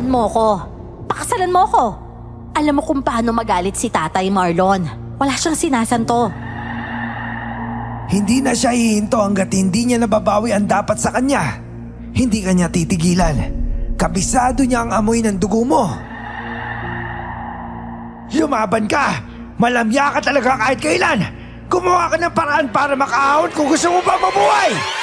Pakasalan mo ko. Pakasalan mo ko. Alam mo kung paano magalit si Tatay Marlon. Wala siyang sinasanto. Hindi na siya hihinto hanggat hindi niya nababawi ang dapat sa kanya. Hindi kanya titigilan. Kabisado niya ang amoy ng dugo mo. Lumaban ka! Malamya ka talaga kahit kailan! Gumawa ka ng paraan para makaahon kung gusto mo ba mabuhay!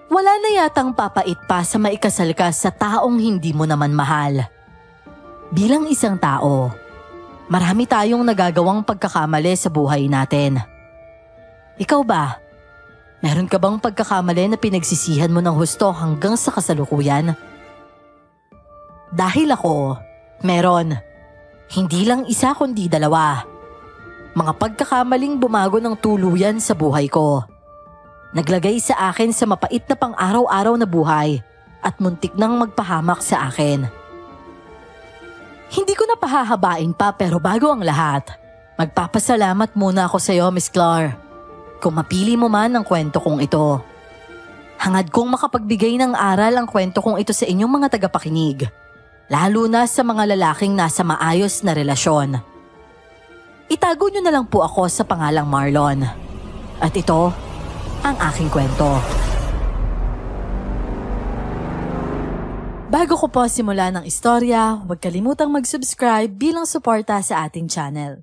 Wala na yatang papait pa sa maikasal ka sa taong hindi mo naman mahal. Bilang isang tao, marami tayong nagagawang pagkakamali sa buhay natin. Ikaw ba? Meron ka bang pagkakamali na pinagsisihan mo ng husto hanggang sa kasalukuyan? Dahil ako, meron. Hindi lang isa kundi dalawa. Mga pagkakamaling bumago ng tuluyan sa buhay ko. Naglagay sa akin sa mapait na pang-araw-araw na buhay at muntik nang magpahamak sa akin. Hindi ko na pahahabain pa pero bago ang lahat, magpapasalamat muna ako sa iyo, Miss Clar. Kung mapili mo man ang kwento kong ito. Hangad kong makapagbigay ng aral ang kwento kong ito sa inyong mga tagapakinig, lalo na sa mga lalaking nasa maayos na relasyon. Itago niyo na lang po ako sa pangalang Marlon. At ito ang aking kwento. Bago ko po simulan ng istorya, huwag kalimutang mag-subscribe bilang suporta sa ating channel.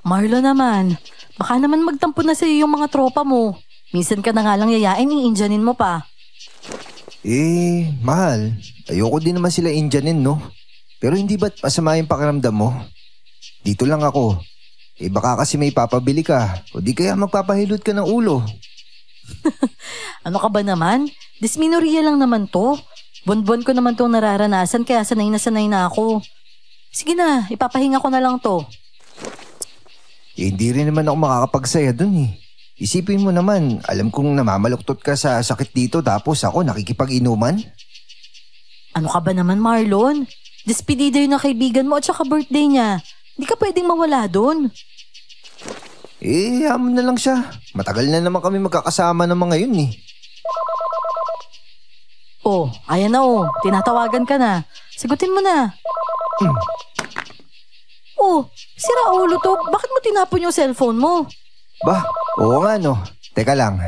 Marlon naman, baka naman magtampo na sa iyo yung mga tropa mo. Minsan ka na nga lang yayain, i-Indianin mo pa. Mahal, ayoko din naman sila Indianin, no? Pero hindi ba't masama yung pakiramdam mo? Dito lang ako. Baka kasi may papabili ka o di kaya magpapahilot ka ng ulo. Ano ka ba naman? Dysmenorrhea lang naman to. Buwan-buwan ko naman itong nararanasan kaya sanay na ako. Sige na, ipapahinga ko na lang to. Hindi rin naman ako makakapagsaya dun eh. Isipin mo naman, alam kong namamaluktot ka sa sakit dito tapos ako nakikipag-inuman. Ano ka ba naman, Marlon? Despedida yun ng kaibigan mo at saka birthday niya. Hindi ka pwedeng mawala dun. Hamon na lang siya. Matagal na naman kami magkakasama ng mga yun eh. Oh, ayan na oh. Tinatawagan ka na. Sagutin mo na. Oh, sira ulo to. Bakit mo tinapon yung cellphone mo? Bah, oo nga no. Teka lang.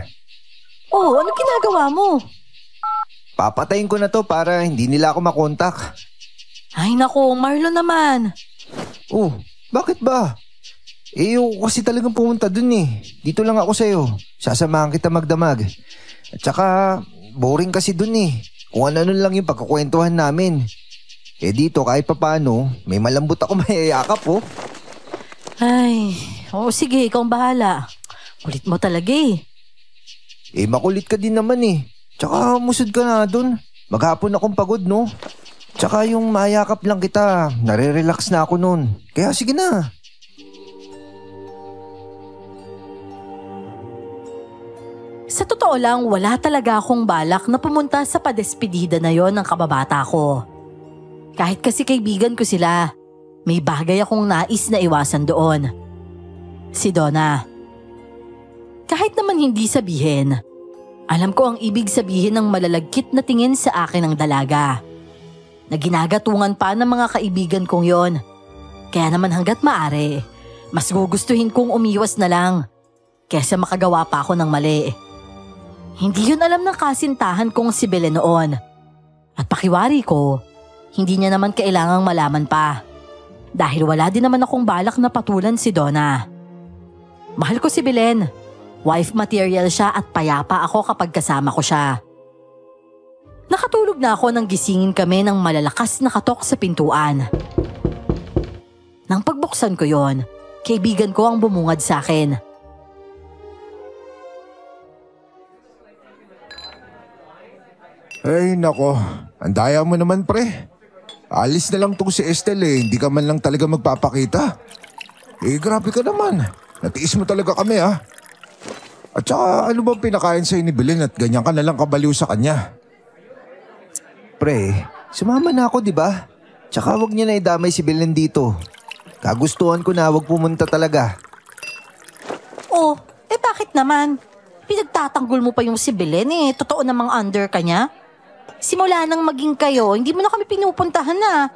Oh, ano ginagawa mo? Papatayin ko na to para hindi nila ako makontak. Ay nako, Marlon naman. Oh, bakit ba? Ayoko kasi talagang pumunta dun eh. Dito lang ako sa'yo. Sasamahan kita magdamag. At saka, boring kasi dun eh. Kung ano lang yung pagkakwentuhan namin. Dito kahit papaano, may malambot ako mayayakap oh. Ay, sige, ikaw ang bahala. Kulit mo talaga eh. Makulit ka din naman eh. Tsaka musod ka na dun. Maghapon akong pagod no. Tsaka yung mayakap lang kita, nare-relax na ako nun. Kaya sige na. Sa totoo lang, wala talaga akong balak na pumunta sa padespedida na yon ng kababata ko. Kahit kasi kaibigan ko sila, may bagay akong nais na iwasan doon. Si Donna. Kahit naman hindi sabihin, alam ko ang ibig sabihin ng malalagkit na tingin sa akin ng dalaga. Na ginagatungan pa ng mga kaibigan kong yon. Kaya naman hanggat maaari, mas gugustuhin kong umiwas na lang kesa makagawa pa ako ng mali. Hindi yun alam ng kasintahan kong si Belen noon. At pakiwari ko, hindi niya naman kailangang malaman pa. Dahil wala din naman akong balak na patulan si Donna. Mahal ko si Belen. Wife material siya at payapa ako kapag kasama ko siya. Nakatulog na ako nang gisingin kami ng malalakas na katok sa pintuan. Nang pagbuksan ko yon, kaibigan ko ang bumungad sa akin. Ay nako, andaya mo naman pre. Alis na lang tong si Estelle eh, hindi ka man lang talaga magpapakita. Grabe ka naman, natiis mo talaga kami ah. At saka ano bang pinakain sa'yo ni Belen at ganyan ka na lang kabaliw sa kanya? Pre, sumama na ako di ba? Tsaka wag niya na idamay si Belen dito. Kagustuhan ko na wag pumunta talaga. Oh, bakit naman? Pinagtatanggol mo pa yung si Belen Totoo namang under ka niya. Simula nang maging kayo, hindi mo na kami pinupuntahan na.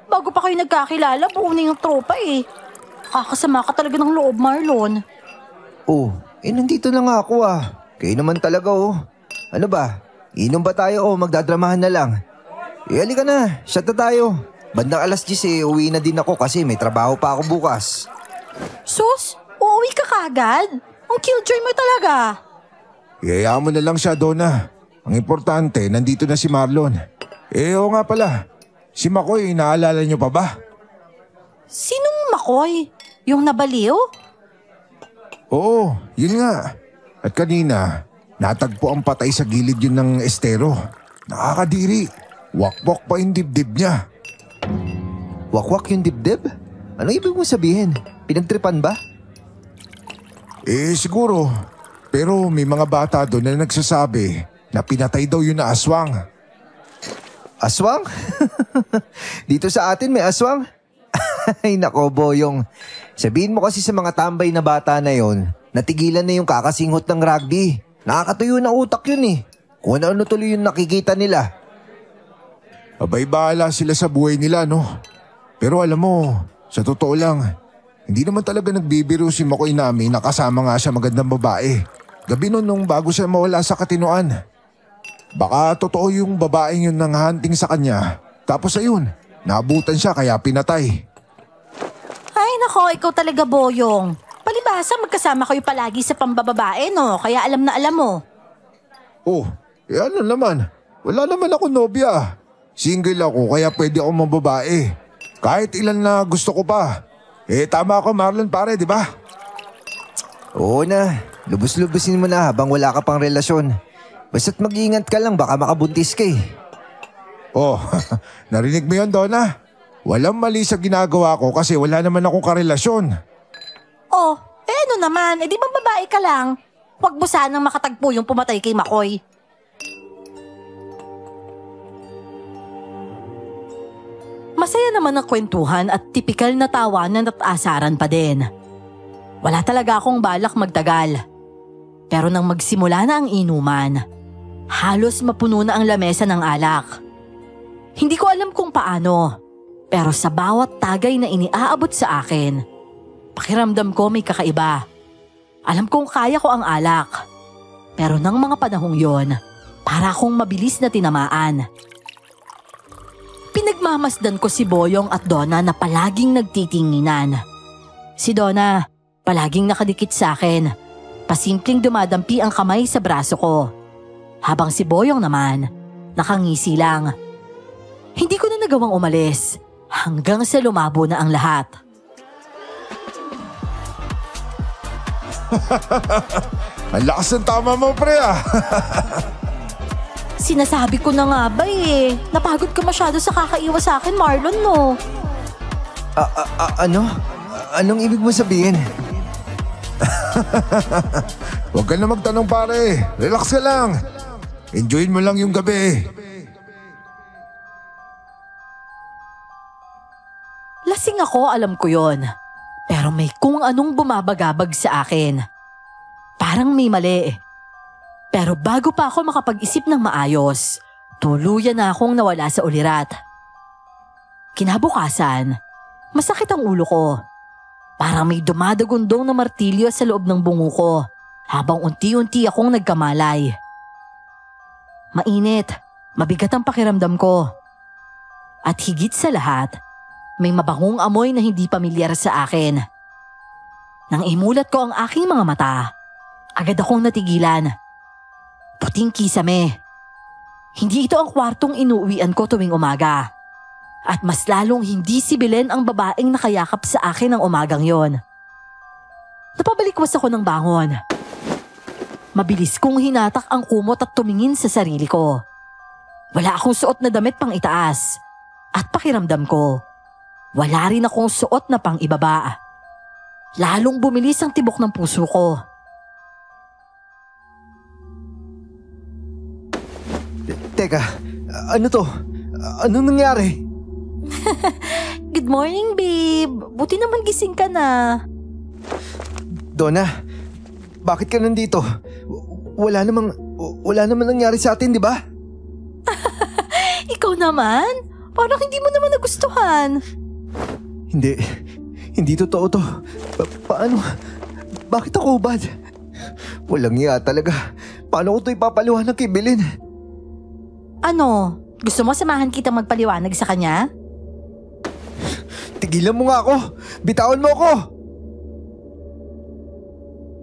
Bago pa kayo nagkakilala, buo na yung tropa Kakasama ka talaga ng loob, Marlon. Oh, nandito na nga ako Kayo naman talaga Ano ba? Inom ba tayo magdadramahan na lang? Halika na, shot na tayo. Bandang 10:00 uwi na din ako kasi may trabaho pa ako bukas. Sus, uuwi ka kagad? Ang killjoy mo talaga. Iyayaan mo na lang siya, Donna. Ang importante, nandito na si Marlon. Oo nga pala, si Makoy, naalala niyo pa ba? Sinong Makoy? Yung nabaliw? Oo, yun nga. At kanina, natagpo ang patay sa gilid yun ng estero. Nakakadiri. Wakwak pa yung dibdib niya. Wakwak yung dibdib? Anong ibig mo sabihin? Pinagtripan ba? Siguro. Pero may mga bata doon na nagsasabi na pinatay daw yun na aswang. Aswang? Dito sa atin may aswang? Ay nako, Boyong. Sabihin mo kasi sa mga tambay na bata na yon, natigilan na yung kakasinghot ng rugby. Nakakatuyo ng utak yun Kung ano tuloy yung nakikita nila. Abay bahala sila sa buhay nila, no? Pero alam mo, sa totoo lang, hindi naman talaga nagbibiro si Makoy namin na kasama nga siya magandang babae. Gabi nun nung bago siya mawala sa katinoan. Baka totoo yung babaeng yun nang hunting sa kanya. Tapos ayun, naabutan siya kaya pinatay. Ay nako, ikaw talaga, Boyong. Palibhasa magkasama kayo palagi sa pambababae, no? Kaya alam na alam mo. Oh, ano naman? Wala naman ako nobya. Single ako kaya pwede ako mababae. Kahit ilan na gusto ko pa. Tama ako, Marlon, pare, di ba? Oo na, lubos-lubosin mo na habang wala ka pang relasyon. Basta't mag-iingat ka lang, baka makabuntis ka Oh, narinig mo yun, Donna? Walang mali sa ginagawa ko kasi wala naman akong karelasyon. Oh, ano naman? Di ba babae ka lang? Huwag mo sanang makatagpo yung pumatay kay Makoy. Masaya naman ang kwentuhan at tipikal na tawanan at asaran pa din. Wala talaga akong balak magtagal. Pero nang magsimula na ang inuman, halos mapuno na ang lamesa ng alak. Hindi ko alam kung paano, pero sa bawat tagay na iniaabot sa akin, pakiramdam ko may kakaiba. Alam kong kaya ko ang alak. Pero nang mga panahong yon, para akong mabilis na tinamaan. Pinagmamasdan ko si Boyong at Donna na palaging nagtitinginan. Si Donna, palaging nakadikit sa akin. Pasimpleng dumadampi ang kamay sa braso ko. Habang si Boyong naman, nakangisi lang. Hindi ko na nagawang umalis hanggang sa lumabo na ang lahat. Ang lakas ng tama mo, pre Sinasabi ko na nga ba napagod ka masyado sa kakaiwas sa akin, Marlon, no? Ano? Anong ibig mo sabihin? Huwag ka na magtanong, pare. Relax ka lang. Enjoyin mo lang yung gabi. Lasing ako, alam ko yon. Pero may kung anong bumabagabag sa akin. Parang may mali. Pero bago pa ako makapag-isip ng maayos, tuluyan na akong nawala sa ulirat. Kinabukasan, masakit ang ulo ko. Parang may dumadagundong na martilyo sa loob ng bungo ko habang unti-unti akong nagkamalay. Mainit, mabigat ang pakiramdam ko. At higit sa lahat, may mabangong amoy na hindi pamilyar sa akin. Nang imulat ko ang aking mga mata, agad akong natigilan. Puting kisame. Hindi ito ang kwartong inuuwian ko tuwing umaga. At mas lalong hindi si Belen ang babaeng nakayakap sa akin ng umagang yon. Napabalikwas ako ng bangon. Mabilis kong hinatak ang kumot at tumingin sa sarili ko. Wala akong suot na damit pang itaas. At pakiramdam ko, wala rin akong suot na pang ibaba. Lalong bumilis ang tibok ng puso ko. Teka, ano to? Anong nangyari? Good morning, babe. Buti naman gising ka na. Donna, bakit ka nandito? Wala namang nangyari sa atin, di ba? Ikaw naman? Parang hindi mo naman nagustuhan. Hindi totoo to. Paano? Bakit ako ubad? Walang iya talaga. Paano ko to ipapaliwanag kay Belen? Ano? Gusto mo samahan kita magpaliwanag sa kanya? Tigilan mo nga ako! Bitawan mo ako!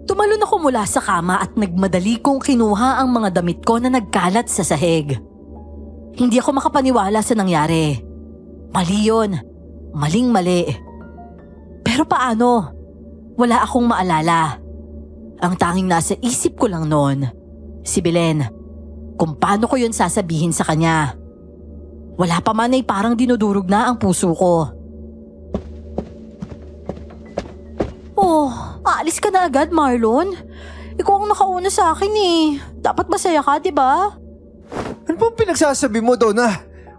Tumalon ako mula sa kama at nagmadali kong kinuha ang mga damit ko na nagkalat sa sahig. Hindi ako makapaniwala sa nangyari. Mali yun. Maling-mali. Pero paano? Wala akong maalala. Ang tanging nasa isip ko lang noon, si Belen. Kung paano ko yun sasabihin sa kanya. Wala pa man ay parang dinudurog na ang puso ko. Oh, aalis ka na agad, Marlon. Ikaw ang nakauna sa akin eh. Dapat masaya ka, di ba? Ano bang pinagsasabi mo, Donna?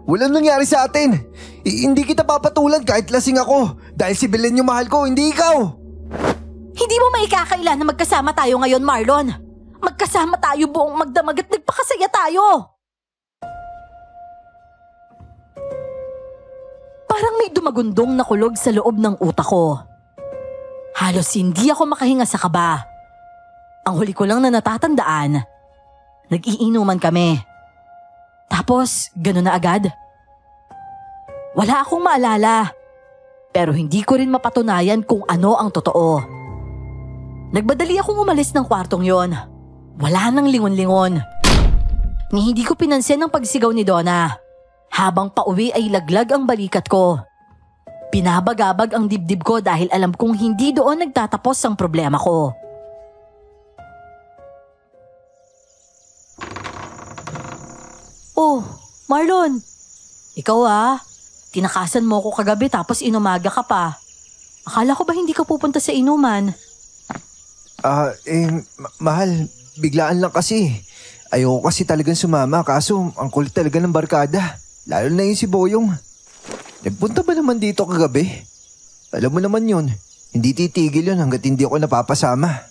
Walang nangyari sa atin. Hindi kita papatulan kahit lasing ako. Dahil si Belen yung mahal ko, hindi ikaw. Hindi mo maikakaila na magkasama tayo ngayon, Marlon. Magkasama tayo buong magdamag at nagpakasaya tayo. Parang may dumagundong na kulog sa loob ng utak ko. Halos hindi ako makahinga sa kaba. Ang huli ko lang na natatandaan, nag-iinuman kami. Tapos, gano'n na agad. Wala akong maalala, pero hindi ko rin mapatunayan kung ano ang totoo. Nagmadali akong umalis ng kwartong yon. Wala nang lingon-lingon. Ni hindi ko pinansin ang pagsigaw ni Donna. Habang pauwi ay laglag ang balikat ko. Pinabagabag ang dibdib ko dahil alam kong hindi doon nagtatapos ang problema ko. Oh, Marlon. Ikaw tinakasan mo ko kagabi tapos inumaga ka pa. Akala ko ba hindi ka pupunta sa inuman? Mahal, biglaan lang kasi. Ayoko kasi talagang sumama kaso ang kulit talaga ng barkada. Lalo na yung si Boyong. Nagpunta ba naman dito kagabi? Alam mo naman yun, hindi titigil yun hanggat hindi ako napapasama.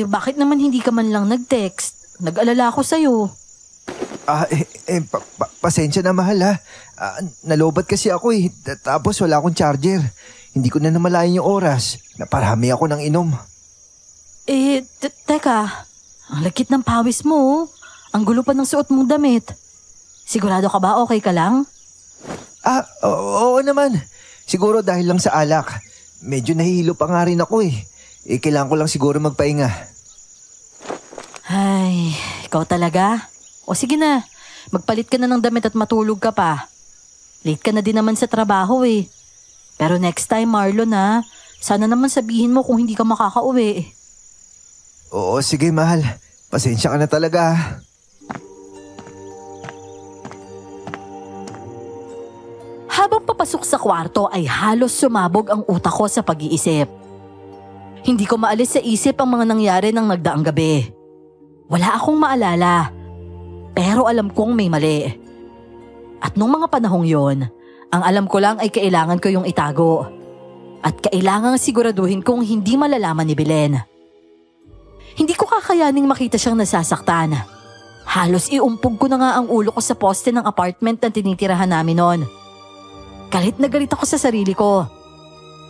Bakit naman hindi ka man lang nag-text? Nag-alala ako sa'yo. Pasensya na mahal ha. Nalobat kasi ako tapos wala akong charger. Hindi ko na namalayan yung oras. Naparami ako ng inom. Teka. Ang lagkit ng pawis mo. Ang gulo pa ng suot mong damit. Sigurado ka ba okay ka lang? Oo naman. Siguro dahil lang sa alak. Medyo nahihilo pa nga rin ako kailangan ko lang siguro magpahinga. Ay, ikaw talaga? O sige na, magpalit ka na ng damit at matulog ka pa. Late ka na din naman sa trabaho Pero next time, Marlon sana naman sabihin mo kung hindi ka makakauwi. Oo, sige mahal. Pasensya ka na talaga. Habang papasok sa kwarto ay halos sumabog ang utak ko sa pag-iisip. Hindi ko maalis sa isip ang mga nangyari ng nagdaang gabi. Wala akong maalala, pero alam kong may mali. At nung mga panahong yon, ang alam ko lang ay kailangan ko yung itago. At kailangang siguraduhin kong hindi malalaman ni Belen. Hindi ko kakayaning makita siyang nasasaktan. Halos iumpog ko na nga ang ulo ko sa poste ng apartment na tinitirahan namin noon. Galit na galit ako sa sarili ko.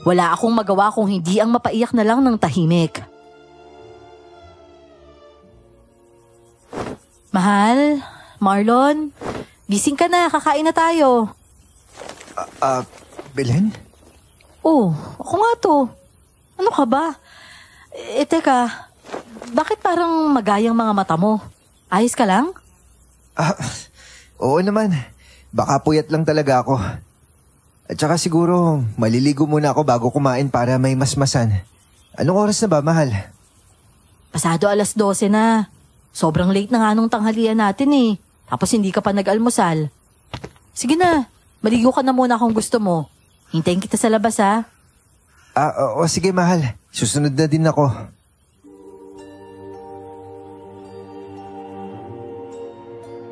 Wala akong magawa kung hindi ang mapaiyak na lang ng tahimik. Mahal, Marlon, gising ka na, kakain na tayo. Belen? Oh, ako nga to. Ano ka ba? Teka, bakit parang magayang mga mata mo? Ayos ka lang? Oo naman. Baka puyat lang talaga ako. At saka siguro, maliligo muna ako bago kumain para may masmasan. Anong oras na ba, mahal? Pasado 12:00 na. Sobrang late na nga nung tanghalian natin Tapos hindi ka pa nag-almusal. Sige na, maligo ka na muna kung gusto mo. Hintayin kita sa labas Oo, sige mahal. Susunod na din ako.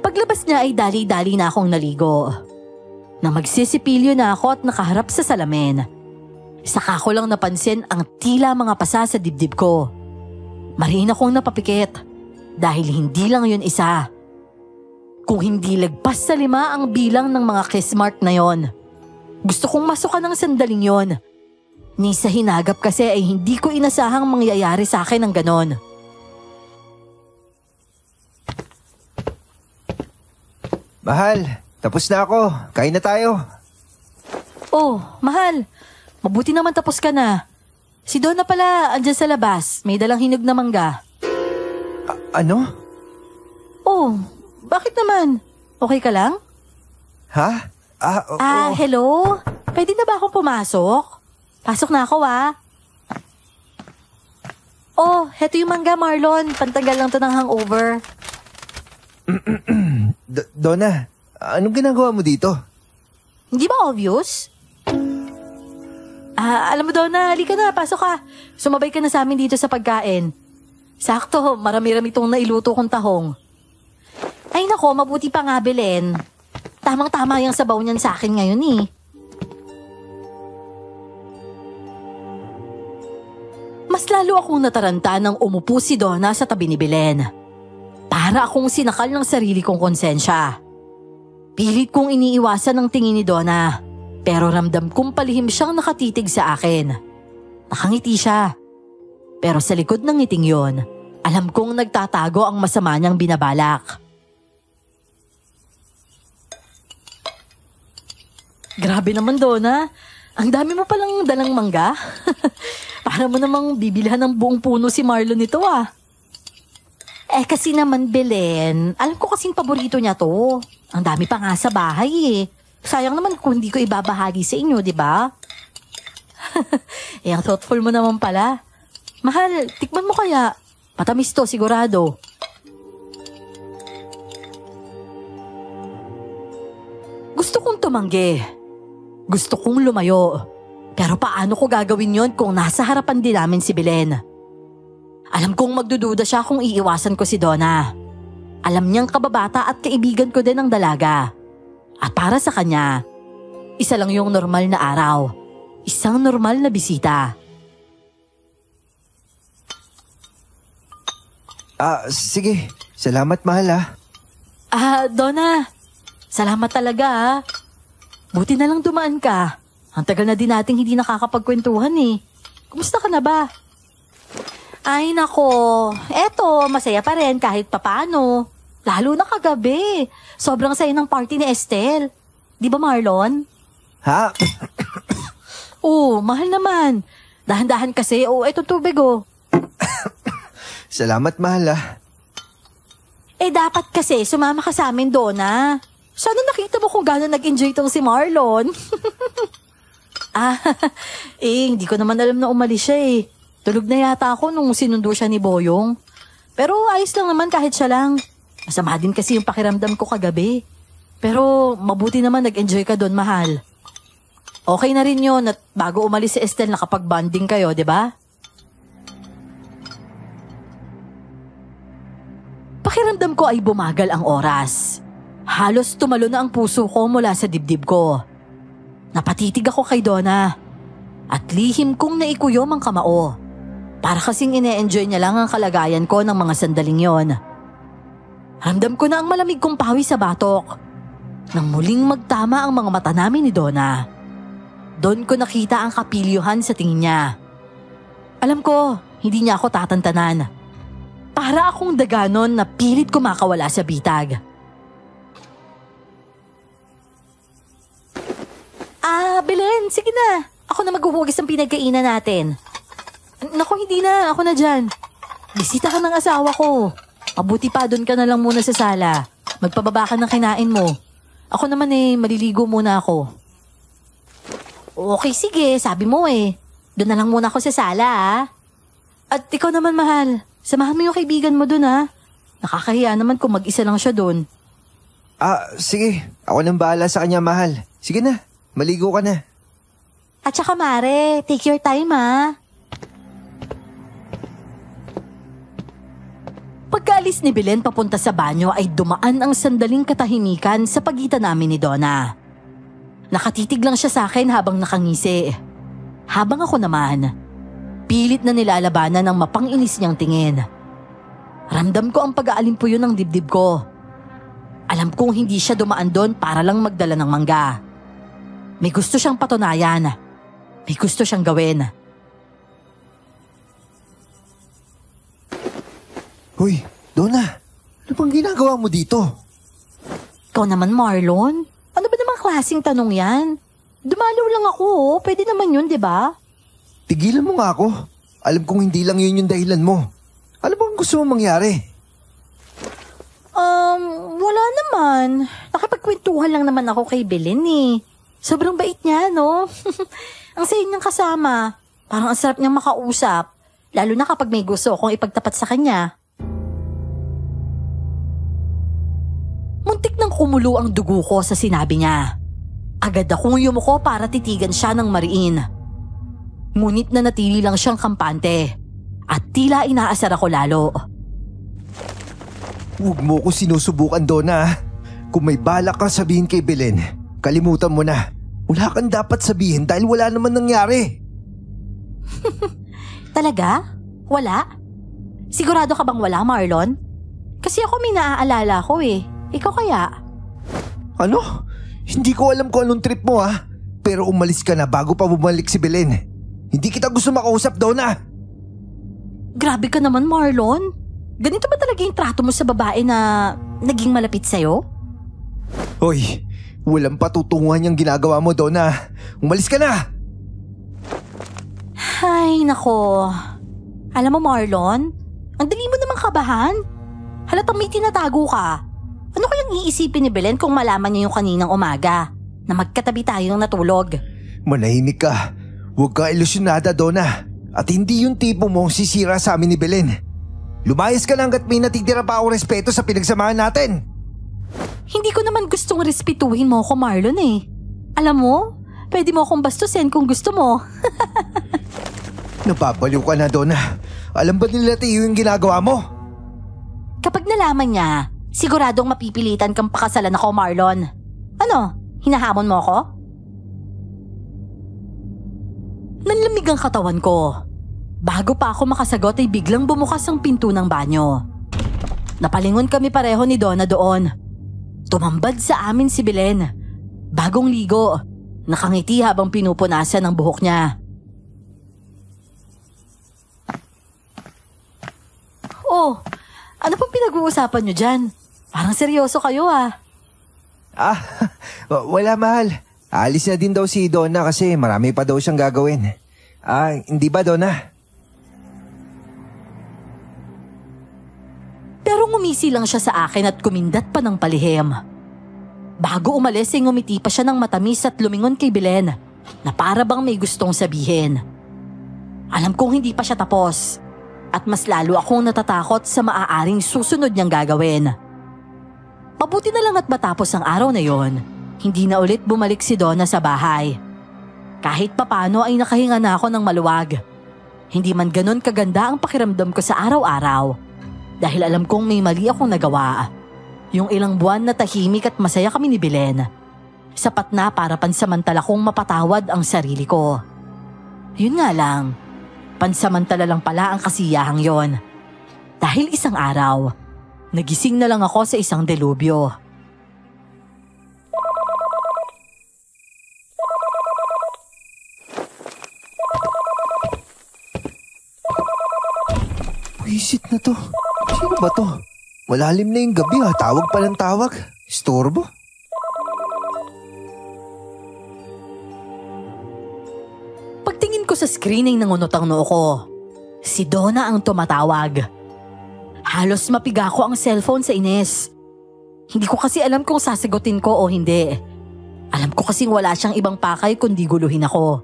Paglabas niya ay dali-dali na akong naligo. Nang magsisipilyo na ako at nakaharap sa salamin, saka ko lang napansin ang tila mga pasa sa dibdib ko. Mariin akong napapikit dahil hindi lang yun isa. Kung hindi lagpas sa 5 ang bilang ng mga kiss mark na yon. Gusto kong masukan ng sandaling yon. Ni sa hinagap kasi ay hindi ko inasahang mangyayari sa akin ng ganon. Mahal, tapos na ako. Kain na tayo. Oh, mahal. Mabuti naman tapos ka na. Si Donna pala andyan sa labas. May dalang hinog na mangga. Ano? Oh, bakit naman? Okay ka lang? Ha? Hello? Pwede na ba akong pumasok? Pasok na ako, Oh, heto yung mangga, Marlon. Pantanggal lang to ng hangover. Donna, anong ginagawa mo dito? Hindi ba obvious? Alam mo, Donna, halika na, pasok ka. Sumabay ka na sa amin dito sa pagkain. Sakto, marami-rami itong nailuto kong tahong. Ay nako, mabuti pa nga, Belen. Tamang-tama yung sabaw niyan sa akin ngayon Mas lalo akong nataranta nang umupo si Donna sa tabi ni Belen. Para akong sinakal ng sarili kong konsensya. Pilit kong iniiwasan ang tingin ni Donna, pero ramdam kong palihim siyang nakatitig sa akin. Nakangiti siya. Pero sa likod ng ngiting yon, alam kong nagtatago ang masama niyang binabalak. Grabe naman, Donna. Ang dami mo palang dalang mangga. Para mo namang bibilhan ng buong puno si Marlon nito kasi naman, Belen, alam ko kasing paborito niya to. Ang dami pa nga sa bahay Sayang naman kung hindi ko ibabahagi sa inyo, di ba? Ang thoughtful mo naman pala. Mahal, tikman mo kaya. Matamis to, sigurado. Gusto kong tumanggi. Gusto kong lumayo. Pero paano ko gagawin yon kung nasa harapan din namin si Belen? Alam kong magdududa siya kung iiwasan ko si Donna. Alam niyang kababata at kaibigan ko din ang dalaga. At para sa kanya, isa lang yung normal na araw. Isang normal na bisita. Sige. Salamat, mahal Donna. Salamat talaga Buti na lang dumaan ka. Ang tagal na din nating hindi nakakapagkwentuhan Kumusta ka na ba? Ay nako, eto masaya pa rin kahit papaano. Lalo na kagabi. Sobrang saya ng party ni Estelle. Di ba, Marlon? Ha? Mahal naman. Dahan-dahan kasi. Eto tubig Salamat, mahal dapat kasi sumama ka sa amin, Donna. Sana nakita mo kung gano'n nag-enjoy tong si Marlon. Hindi ko naman alam na umalis siya Tulog na yata ako nung sinundo siya ni Boyong. Pero ayos lang naman kahit siya lang. Masama din kasi yung pakiramdam ko kagabi. Pero mabuti naman nag-enjoy ka doon, mahal. Okay na rin yun at bago umalis si Estelle nakapag-bonding kayo, di ba? Pakiramdam ko ay bumagal ang oras. Halos tumalo na ang puso ko mula sa dibdib ko. Napatitig ako kay Donna. At lihim kong naikuyom ang kamao. Para kasing ine-enjoy niya lang ang kalagayan ko ng mga sandaling yon. Ramdam ko na ang malamig kong pawi sa batok. Nang muling magtama ang mga mata namin ni Donna. Doon ko nakita ang kapilyuhan sa tingin niya. Alam ko, hindi niya ako tatantanan. Para akong daganon na pilit kumakawala sa bitag. Belen, sige na. Ako na maghuhugis ng pinagkainan natin. Naku, hindi na. Ako na dyan. Bisita ka ng asawa ko. Mabuti pa, doon ka na lang muna sa sala. Magpababa ka ng kinain mo. Ako naman maliligo muna ako. Okay, sige. Sabi mo Doon na lang muna ako sa sala At ikaw naman, mahal. Samahan mo yung kaibigan mo doon Nakakahiya naman kung mag-isa lang siya doon. Sige. Ako nang bahala sa kanya, mahal. Sige na. Maligo ka na. At saka, Mare, take your time Pagkaalis ni Belen papunta sa banyo ay dumaan ang sandaling katahimikan sa pagitan namin ni Donna. Nakatitig lang siya sa akin habang nakangisi. Habang ako naman, pilit na nilalabanan ng mapanginis niyang tingin. Ramdam ko ang pag-aalimpuyo ng dibdib ko. Alam kong hindi siya dumaan doon para lang magdala ng mangga. May gusto siyang patunayan. May gusto siyang gawin. Hoy, Donna, ano bang ginagawa mo dito? Ikaw naman, Marlon? Ano ba namang klaseng tanong yan? Dumalaw lang ako, oh. Pwede naman yun, di ba? Tigilan mo nga ako. Alam kong hindi lang yun yung dahilan mo. Ano bang gusto mo mangyari? Wala naman. Nakipagkwentuhan lang naman ako kay Belen eh. Sobrang bait niya, no? Ang saya niyang kasama. Parang ang sarap niyang makausap. Lalo na kapag may gusto akong ipagtapat sa kanya. Muntik nang kumulo ang dugo ko sa sinabi niya. Agad akong yumuko para titigan siya ng mariin. Ngunit nanatili lang siyang kampante. At tila inaasar ako lalo. Huwag mo ko sinusubukan, Donna. Kung may balak kang sabihin kay Belen, kalimutan mo na. Wala kang dapat sabihin dahil wala naman nangyari. Talaga? Wala? Sigurado ka bang wala, Marlon? Kasi ako may naaalala ko eh. Ikaw kaya? Ano? Hindi ko alam kung anong trip mo Pero umalis ka na bago pa bumalik si Belen. Hindi kita gusto makausap, Donna. Grabe ka naman, Marlon. Ganito ba talaga yung trato mo sa babae na naging malapit sa'yo? Hoy, walang patutunguhan yung ginagawa mo, Donna. Umalis ka na! Ay, nako. Alam mo, Marlon, ang dali mo namang kabahan. Halatang may tinatago ka. Ano kayang iisipin ni Belen kung malaman niya yung kaninang umaga na magkatabi tayong natulog? Manahimik ka. Huwag ka ilusyonada, Donna. At hindi yung tipo mong sisira sa amin ni Belen. Lumayas ka na hanggat may natitira pa akong respeto sa pinagsamahan natin. Hindi ko naman gustong respetuhin mo ako, Marlon eh. Alam mo, pwede mo akong bastusin kung gusto mo. Napapaliw ka na, Donna. Alam ba nila Tiyo yung ginagawa mo? Kapag nalaman niya, siguradong mapipilitan kang pakasalan ako, Marlon. Ano, hinahamon mo ako? Nanlamig ang katawan ko. Bago pa ako makasagot ay biglang bumukas ang pinto ng banyo. Napalingon kami pareho ni Donna doon. Tumambad sa amin si Belen. Bagong ligo. Nakangiti habang pinupunasan ang buhok niya. Oh, ano pong pinag-uusapan niyo dyan? Parang seryoso kayo Wala mahal. Alis na din daw si Donna kasi marami pa daw siyang gagawin. Hindi ba, Donna? Pero ngumisi lang siya sa akin at kumindat pa ng palihim. Bago umalis ay ngumiti pa siya ng matamis at lumingon kay Belen na para bang may gustong sabihin. Alam kong hindi pa siya tapos at mas lalo akong natatakot sa maaaring susunod niyang gagawin. Mabuti na lang at matapos ang araw na yon, hindi na ulit bumalik si Donna sa bahay. Kahit papano ay nakahinga na ako ng maluwag. Hindi man ganon kaganda ang pakiramdam ko sa araw-araw. Dahil alam kong may mali akong nagawa. Yung ilang buwan na tahimik at masaya kami ni Belen, sapat na para pansamantala kong mapatawad ang sarili ko. Yun nga lang, pansamantala lang pala ang kasiyahang yon. Dahil isang araw, nagising na lang ako sa isang delubyo. Wisit na to. Sino ba to? Malalim na yung gabi tawag pa ng tawag. Istorbo. Pagtingin ko sa screen ay nangunot ang noo ko. Si Donna ang tumatawag. Halos mapiga ko ang cellphone sa inis. Hindi ko kasi alam kung sasagutin ko o hindi. Alam ko kasing wala siyang ibang pakay kundi guluhin ako.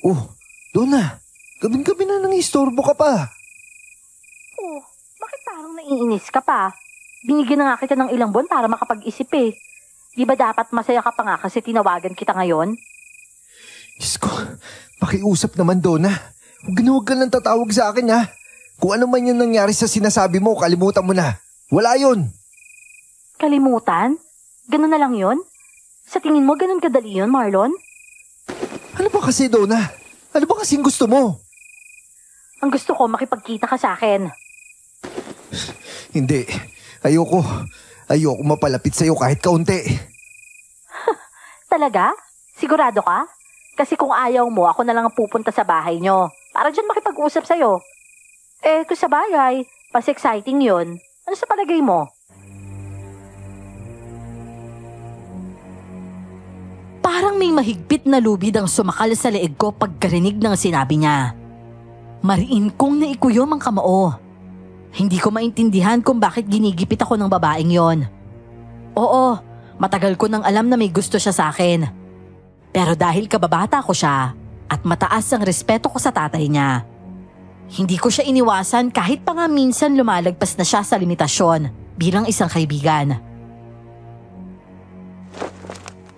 Oh, Donna, gabing-gabi na nangistorbo ka pa. Oh, bakit parang naiinis ka pa? Binigyan na nga kita ng ilang buwan para makapag-isip eh. Di ba dapat masaya ka pa nga kasi tinawagan kita ngayon? Diyos ko, pakiusap naman, Donna. Huwag ka nang tatawag sa akin Kung ano man yung nangyari sa sinasabi mo, kalimutan mo na. Wala yun. Kalimutan? Ganun na lang yun? Sa tingin mo, ganun kadali yun, Marlon? Ano ba kasi, Donna? Ano ba kasing gusto mo? Ang gusto ko, makipagkita ka sa akin. Hindi. Ayoko mapalapit sa'yo kahit kaunti. Talaga? Sigurado ka? Kasi kung ayaw mo, ako na lang ang pupunta sa bahay nyo. Para dyan makipag-usap sa'yo. Kung sa bagay, mas exciting yun. Ano sa palagay mo? Parang may mahigpit na lubid ang sumakal sa leeg ko pagkarinig ng sinabi niya. Mariin kong naikuyom ang kamao. Hindi ko maintindihan kung bakit ginigipit ako ng babaeng yon. Oo, matagal ko nang alam na may gusto siya sa akin. Pero dahil kababata ko siya at mataas ang respeto ko sa tatay niya, hindi ko siya iniwasan kahit pa nga minsan lumalagpas na siya sa limitasyon bilang isang kaibigan.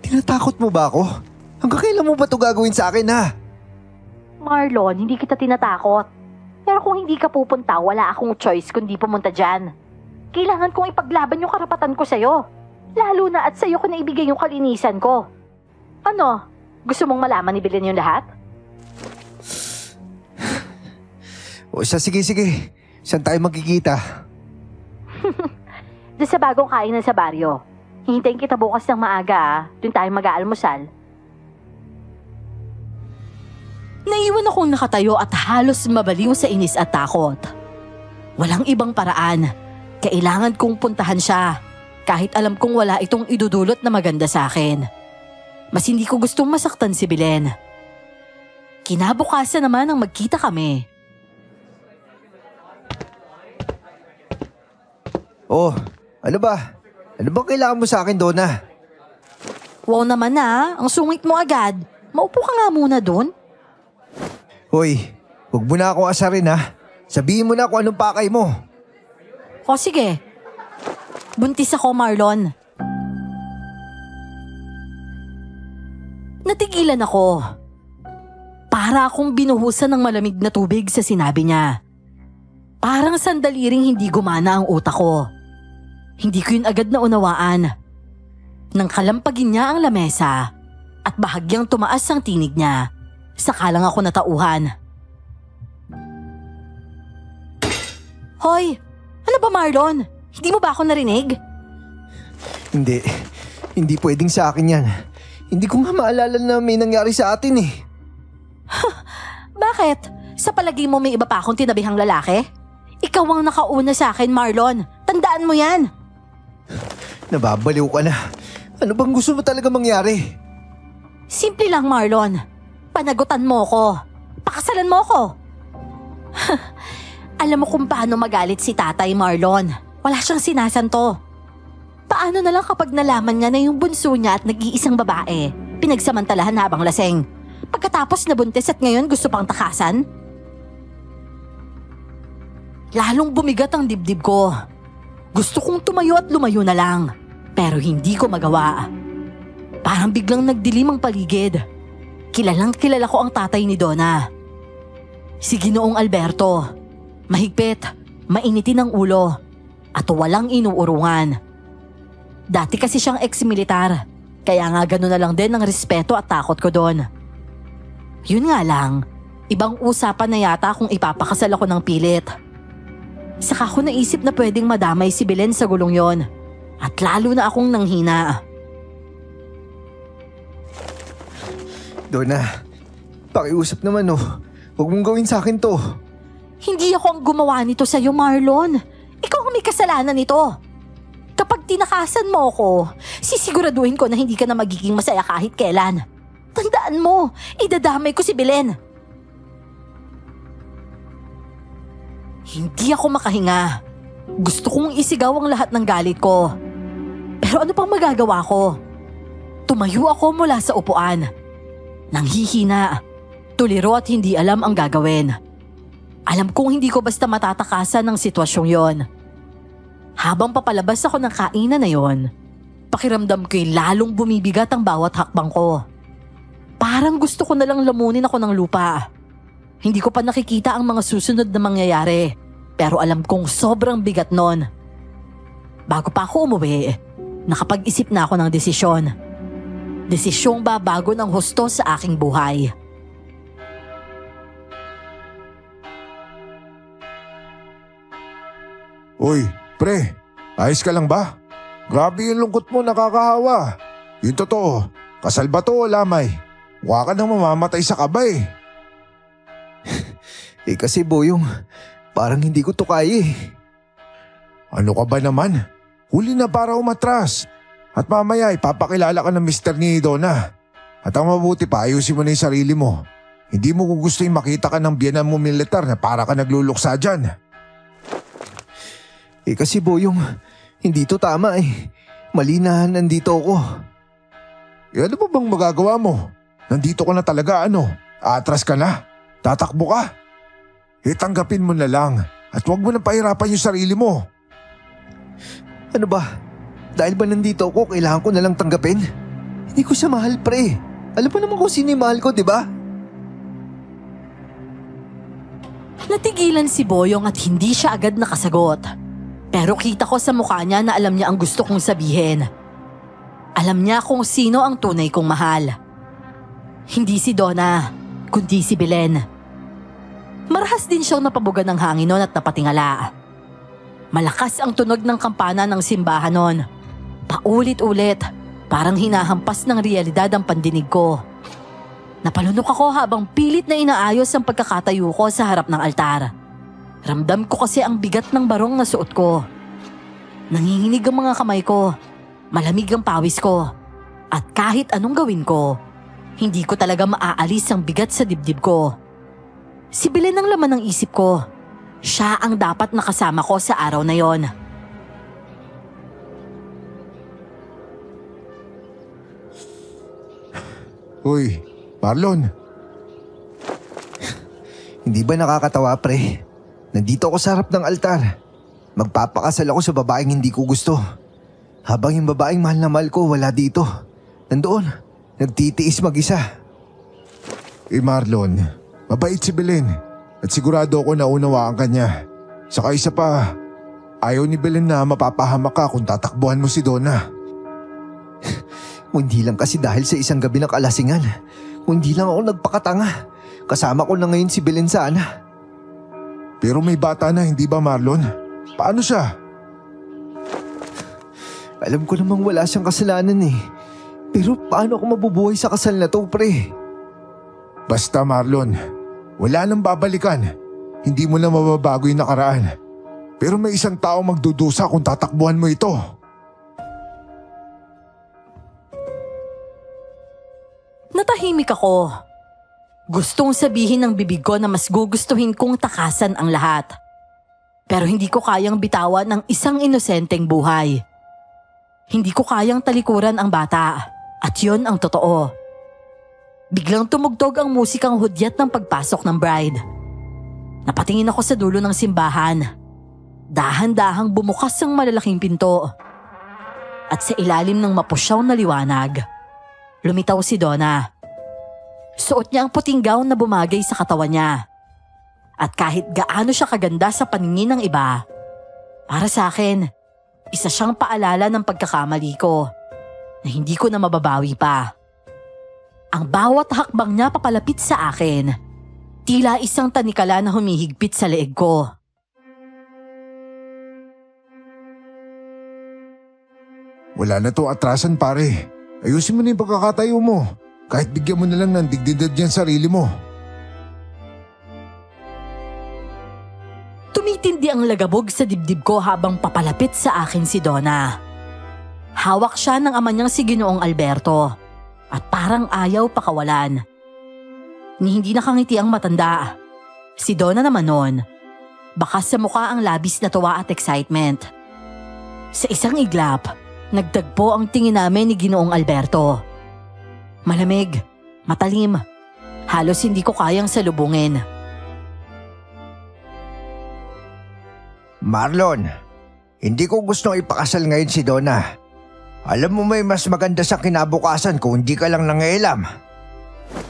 Tinatakot mo ba ako? Hanggang kailan mo ba ito gagawin sa akin, ha? Marlon, hindi kita tinatakot. Pero kung hindi ka pupunta, wala akong choice kundi pumunta dyan. Kailangan kong ipaglaban yung karapatan ko sa'yo. Lalo na at sa'yo ko na ibigay yung kalinisan ko. Ano? Gusto mong malaman ni Belen yung lahat? O siya, sige. Saan tayo magkikita? Doon sa bagong kainan sa baryo. Hihintayin kita bukas ng maaga, doon tayo mag-aalmusal. Naiwan akong nakatayo at halos mabaliw sa inis at takot. Walang ibang paraan. Kailangan kong puntahan siya, kahit alam kong wala itong idudulot na maganda sa akin. Mas hindi ko gustong masaktan si Belen. Kinabukasan naman ang magkita kami. Oh, ano ba? Ano bang kailangan mo sa akin, Donna? Wow naman na, ang sungit mo agad. Maupo ka nga muna doon. Hoy, huwag mo na akong asarin, ha? Sabihin mo na kung anong pakay mo. O sige, buntis ako, Marlon. Natigilan ako. Para akong binuhusan ng malamig na tubig sa sinabi niya. Parang sandali ring hindi gumana ang utak ko. Hindi ko yun agad na unawaan. Nang kalampagin niya ang lamesa at bahagyang tumaas ang tinig niya, saka lang ako natauhan. Hoy! Ano ba, Marlon? Hindi mo ba ako narinig? Hindi pwedeng sa akin yan. Hindi ko nga maalala na may nangyari sa atin eh. Bakit? Sa palagi mo may iba pa akong tinabihang lalaki? Ikaw ang nakauna sa akin, Marlon. Tandaan mo yan. Nababaliw ka na. Ano bang gusto mo talaga mangyari? Simple lang, Marlon. Panagutan mo ko. Pakasalan mo ko. Alam mo kung paano magalit si tatay, Marlon. Wala siyang sinasanto. Paano na lang kapag nalaman niya na yung bunso niya at nag-iisang babae, pinagsamantalahan habang laseng. Pagkatapos nabuntis at ngayon gusto pang takasan? Lalong bumigat ang dibdib ko. Gusto kong tumayo at lumayo na lang, pero hindi ko magawa. Parang biglang nagdilim ang paligid. Kilalang kilala ko ang tatay ni Donna. Si Ginoong Alberto. Mahigpit, mainitin ang ulo, at walang inuurungan. Dati kasi siyang ex-militar, kaya nga gano'n na lang din ang respeto at takot ko doon. Yun nga lang, ibang usapan na yata kung ipapakasal ako ng pilit. Saka ko naisip na pwedeng madamay si Belen sa gulong yon, at lalo na akong nanghina. Donna, pakiusap naman oh. Huwag mong gawin sa akin to. Hindi ako ang gumawa nito sa'yo, Marlon. Ikaw ang may kasalanan nito. Kapag tinakasan mo ako, sisiguraduhin ko na hindi ka na magiging masaya kahit kailan. Tandaan mo, idadamay ko si Belen. Hindi ako makahinga. Gusto kong isigaw ang lahat ng galit ko. Pero ano pang magagawa ko? Tumayo ako mula sa upuan. Nanghihina, tuliro at hindi alam ang gagawin. Alam kong hindi ko basta matatakasan ng sitwasyong yon. Habang papalabas ako ng kainan na yon, pakiramdam ko'y lalong bumibigat ang bawat hakbang ko. Parang gusto ko na lang lamunin ako ng lupa. Hindi ko pa nakikita ang mga susunod na mangyayari, pero alam kong sobrang bigat nun. Bago pa ako umuwi, nakapag-isip na ako ng desisyon. Desisyong babago ng husto sa aking buhay. Uy, pre, ayos ka lang ba? Grabe yung lungkot mo, nakakahawa. Yung totoo, kasal ba to o lamay? Mukha ka nang mamamatay sa kabay. Kasi Boyong, parang hindi ko to kaya eh. Ano ka ba naman? Huli na para umatras. At mamaya ipapakilala ka ng mister ni Donna. At ang mabuti pa, ayusin mo na yung sarili mo. Hindi mo gugustuhin makita ka ng biyenan mo militar na para ka nagluluksa dyan. Kasi Boyong, hindi to tama eh. Mali na nandito ako. Ano pa bang magagawa mo? Nandito ka na talaga Atras ka na? Tatakbo ka? Tanggapin mo na lang at huwag mo na pahirapan yung sarili mo. Ano ba? Dahil ba nandito ako, kailangan ko na lang tanggapin? Hindi ko siya mahal, pre. Alam mo naman kung sino yung mahal ko, di ba? Natigilan si Boyong at hindi siya agad nakasagot. Pero kita ko sa mukha niya na alam niya ang gusto kong sabihin. Alam niya kung sino ang tunay kong mahal. Hindi si Donna, kundi si Belen. Marahas din siyang napabugan ng hangin noon at napatingala. Malakas ang tunog ng kampana ng simbahan noon. Paulit-ulit, parang hinahampas ng realidad ang pandinig ko. Napalunok ako habang pilit na inaayos ang pagkakatayo ko sa harap ng altar. Ramdam ko kasi ang bigat ng barong na suot ko. Nanginginig ang mga kamay ko, malamig ang pawis ko. At kahit anong gawin ko, hindi ko talaga maaalis ang bigat sa dibdib ko. Si Belen ang laman ng isip ko. Siya ang dapat nakasama ko sa araw na yon. Uy, Marlon. Hindi ba nakakatawa, pre? Nandito ako sa harap ng altar. Magpapakasal ako sa babaeng hindi ko gusto. Habang yung babaeng mahal na mahal ko wala dito. Nandoon, nagtitiis mag-isa. Marlon, mabait si Belen at sigurado ako na unawaan ka niya. Saka isa pa, ayaw ni Belen na mapapahamak ka kung tatakbuhan mo si Donna. Hindi lang kasi dahil sa isang gabi ng kalasingan. Hindi lang ako nagpakatanga. Kasama ko na ngayon si Belen sana. Pero may bata na, hindi ba Marlon? Paano siya? Alam ko namang wala siyang kasalanan eh. Pero paano ako mabubuhay sa kasal na to, pre? Basta Marlon, wala nang babalikan. Hindi mo na mababago yung nakaraan. Pero may isang tao magdudusa kung tatakbuhan mo ito. Natahimik ako. Gustong sabihin ng bibig ko na mas gugustuhin kong takasan ang lahat. Pero hindi ko kayang bitawan ng isang inosenteng buhay. Hindi ko kayang talikuran ang bata. At yun ang totoo. Biglang tumugtog ang musikang hudyat ng pagpasok ng bride. Napatingin ako sa dulo ng simbahan. Dahan-dahang bumukas ang malalaking pinto. At sa ilalim ng mapusyaw na liwanag, lumitaw si Donna. Suot niya ang puting gown na bumagay sa katawan niya. At kahit gaano siya kaganda sa paningin ng iba, para sa akin, isa siyang paalala ng pagkakamali ko na hindi ko na mababawi pa. Ang bawat hakbang niya papalapit sa akin, tila isang tanikala na humihigpit sa leeg ko. Wala na to atrasan pare. Ayusin mo na yung pagkakatayo mo. Kahit bigyan mo na lang ng dignidad yan sarili mo. Tumitindi ang lagabog sa dibdib ko habang papalapit sa akin si Donna. Hawak siya ng ama niyang si Ginoong Alberto at parang ayaw pakawalan. Ni hindi nakangiti ang matanda. Si Donna naman noon, bakas sa mukha ang labis na tuwa at excitement. Sa isang iglap, nagtagpo ang tingin namin ni Ginoong Alberto. Malamig, matalim, halos hindi ko kayang salubungin. Marlon, hindi ko gustong ipakasal ngayon si Donna. Alam mo may mas maganda sa kinabukasan kung hindi ka lang nangailam.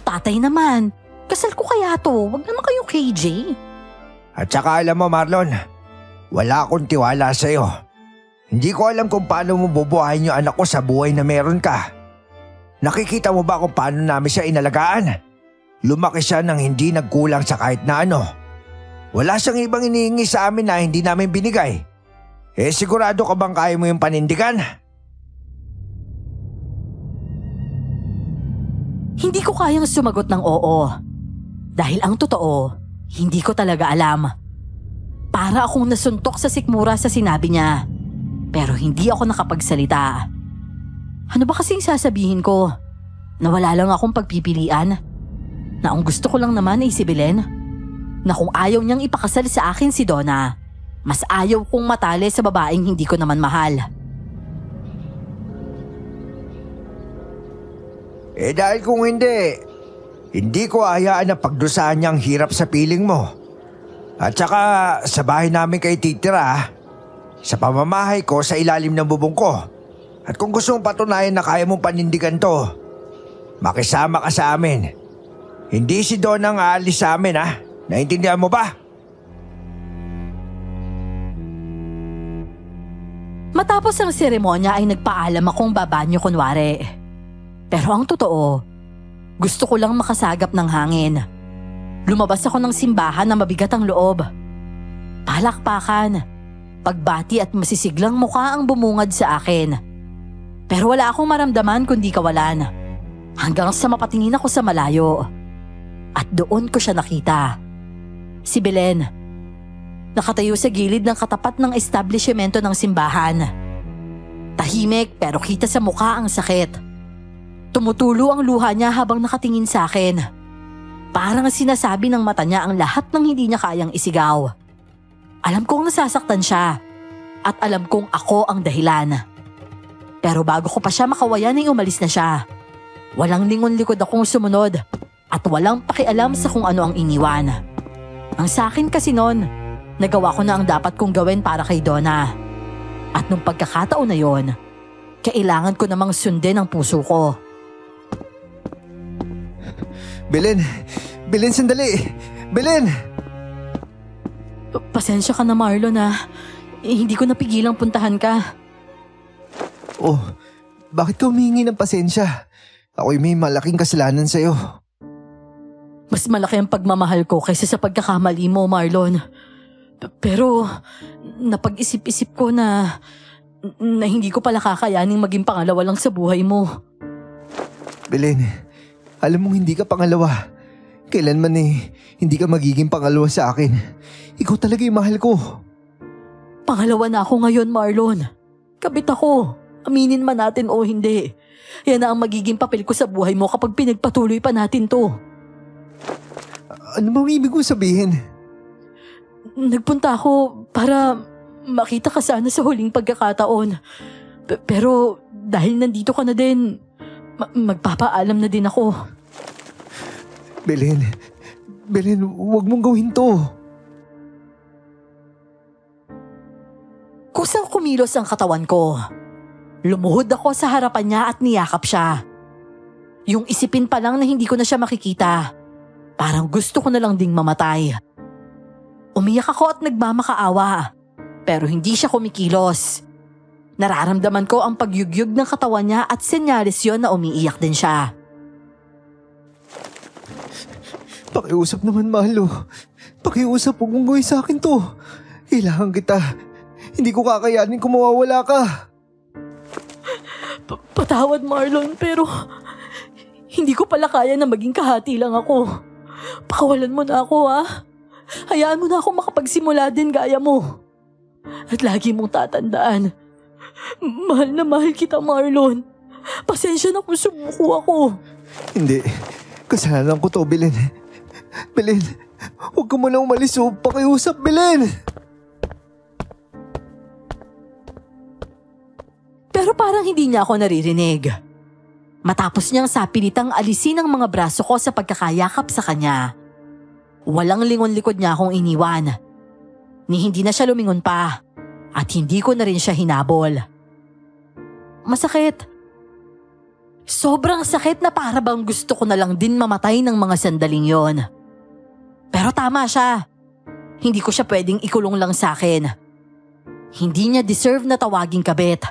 Tatay naman, kasal ko kaya to, wag naman kayo KJ. At saka alam mo Marlon, wala akong tiwala sa'yo. Hindi ko alam kung paano mo bubuhayin yung anak ko sa buhay na meron ka. Nakikita mo ba kung paano namin siya inalagaan? Lumaki siya nang hindi nagkulang sa kahit na ano. Wala siyang ibang inihingi sa amin na hindi namin binigay. Sigurado ka bang kaya mo yung panindigan? Hindi ko kayang sumagot ng oo. Dahil ang totoo, hindi ko talaga alam. Para akong nasuntok sa sikmura sa sinabi niya. Pero hindi ako nakapagsalita. Ano ba kasing sasabihin ko? Na wala lang akong pagpipilian? Na ang gusto ko lang naman ay si Belen? Na kung ayaw niyang ipakasal sa akin si Donna, mas ayaw kong matali sa babaeng hindi ko naman mahal. Dahil kung hindi ko hayaan na pagdusahan niyang hirap sa piling mo. At saka sa bahay namin kayo titira, sa pamamahay ko sa ilalim ng bubong ko. At kung gusto mong patunayan na kaya mong panindigan to, makisama ka sa amin. Hindi si Don ang aalis sa amin, ha? Naintindihan mo ba? Matapos ang seremonya ay nagpaalam akong babanyo kunwari. Pero ang totoo, gusto ko lang makasagap ng hangin. Lumabas ako ng simbahan na mabigat ang loob. Palakpakan, pagbati at masisiglang mukha ang bumungad sa akin. Pero wala akong maramdaman kundi kawalan. Hanggang sa mapatingin ako sa malayo. At doon ko siya nakita. Si Belen. Nakatayo sa gilid ng katapat ng establishmento ng simbahan. Tahimik pero kita sa mukha ang sakit. Tumutulo ang luha niya habang nakatingin sa akin. Parang sinasabi ng mata niya ang lahat ng hindi niya kayang isigaw. Alam kong nasasaktan siya at alam kong ako ang dahilan. Pero bago ko pa siya makawayan ay umalis na siya. Walang lingon-likod akong sumunod at walang pakialam sa kung ano ang iniwan. Ang sa akin kasi noon, nagawa ko na ang dapat kong gawin para kay Donna. At nung pagkakataon na yon, kailangan ko namang sundin ang puso ko. Belen, sandali! Belen! Pasensya ka na Marlon hindi ko napigilang puntahan ka. Oh, bakit ka humingi ng pasensya? Ako'y may malaking kasalanan sa'yo. Mas malaki ang pagmamahal ko kaysa sa pagkakamali mo, Marlon. Pero napag-isip-isip ko na hindi ko pala kakayaning maging pangalawa lang sa buhay mo. Belen, alam mong hindi ka pangalawa. Kailanman hindi ka magiging pangalawa sa akin. Ikaw talaga yung mahal ko. Pangalawa na ako ngayon, Marlon. Kabit ako. Aminin man natin o hindi. Yan na ang magiging papel ko sa buhay mo kapag pinagpatuloy pa natin to. Ano bang ibig kong sabihin? Nagpunta ako para makita ka sana sa huling pagkakataon. Pero dahil nandito ka na din, magpapaalam na din ako. Belen, huwag mong gawin to. Kusang kumilos ang katawan ko. Lumuhod ako sa harapan niya at niyakap siya. Yung isipin pa lang na hindi ko na siya makikita. Parang gusto ko na lang ding mamatay. Umiyak ako at nagmamakaawa. Pero hindi siya kumikilos. Nararamdaman ko ang pagyugyug ng katawan niya at senyales yon na umiiyak din siya. Pakiusap naman, mahalo. Pakiusap, huwag mong gawin sa akin to. Kailangan kita. Hindi ko kakayanin kung mawawala ka. Patawad, Marlon, pero hindi ko pala kaya na maging kahati lang ako. Pakawalan mo na ako, ha? Hayaan mo na ako makapagsimula din gaya mo. At lagi mong tatandaan, mahal na mahal kita, Marlon. Pasensya na kung sumuko ako. Hindi. Kasalanan ko to, Belen. Belen, huwag ka muna umalis o pakiusap, Belen! Pero parang hindi niya ako naririnig. Matapos niyang sapilitang alisin ang mga braso ko sa pagkakayakap sa kanya. Walang lingon-likod niya akong iniwan. Ni hindi na siya lumingon pa at hindi ko na rin siya hinabol. Masakit. Sobrang sakit na para bang gusto ko na lang din mamatay ng mga sandaling yon. Pero tama siya. Hindi ko siya pwedeng ikulong lang sa akin. Hindi niya deserve na tawaging kabit.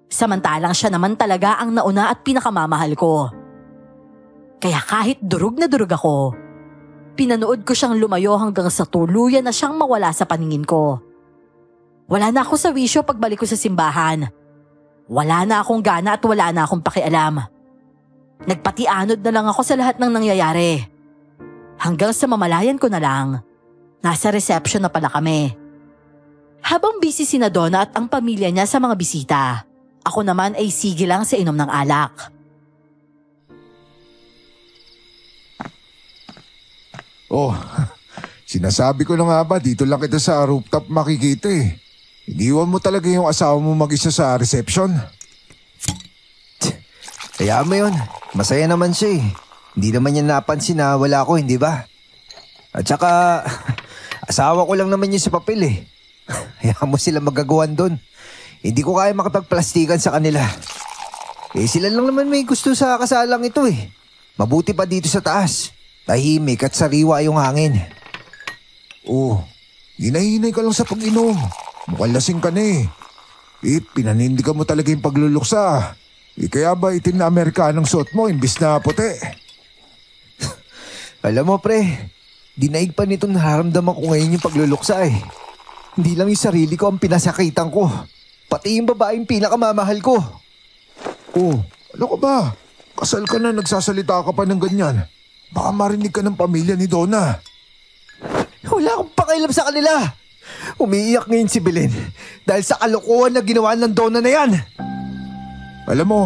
Samantalang siya naman talaga ang nauna at pinakamamahal ko. Kaya kahit durog na durog ako, pinanood ko siyang lumayo hanggang sa tuluyan na siyang mawala sa paningin ko. Wala na ako sa wisyo pagbalik ko sa simbahan. Wala na akong gana at wala na akong pakialam. Nagpatianod na lang ako sa lahat ng nangyayari. Hanggang sa mamalayan ko na lang, nasa reception na pala kami. Habang busy si Donna at ang pamilya niya sa mga bisita, ako naman ay sige lang sa inom ng alak. Oh, sinasabi ko na nga ba, dito lang kita sa rooftop makikita eh. Iniwan mo talaga yung asawa mo mag-isa sa reception. Kaya mo yun, masaya naman siya eh. Hindi naman niya napansin na wala ako, hindi ba? At saka, asawa ko lang naman yun sa papel eh. Hayaan mo sila magagawan doon. Hindi ko kaya makapagplastikan sa kanila. Eh sila lang naman may gusto sa kasalang ito eh. Mabuti pa dito sa taas. Tahimik at sariwa yung hangin. Oh, hinahinay ka lang sa pag-inom. Mukhang lasing ka na eh. Pinanindigan mo talaga yung pagluluksa. Kaya ba itim na Amerikanong suot mo imbis na puti? Alam mo pre, dinaig pa nitong nararamdaman ko ngayon yung pagluluksa eh. Hindi lang yung sarili ko ang pinasakitan ko. Pati yung babaeng pinakamamahal ko. Oh, ano ka ba? Kasal ka na, nagsasalita ka pa ng ganyan. Baka marinig ka ng pamilya ni Donna. Wala akong pakialam sa kanila. Umiiyak ngayon si Belen dahil sa kalokohan na ginawa ng Donna na yan. Alam mo,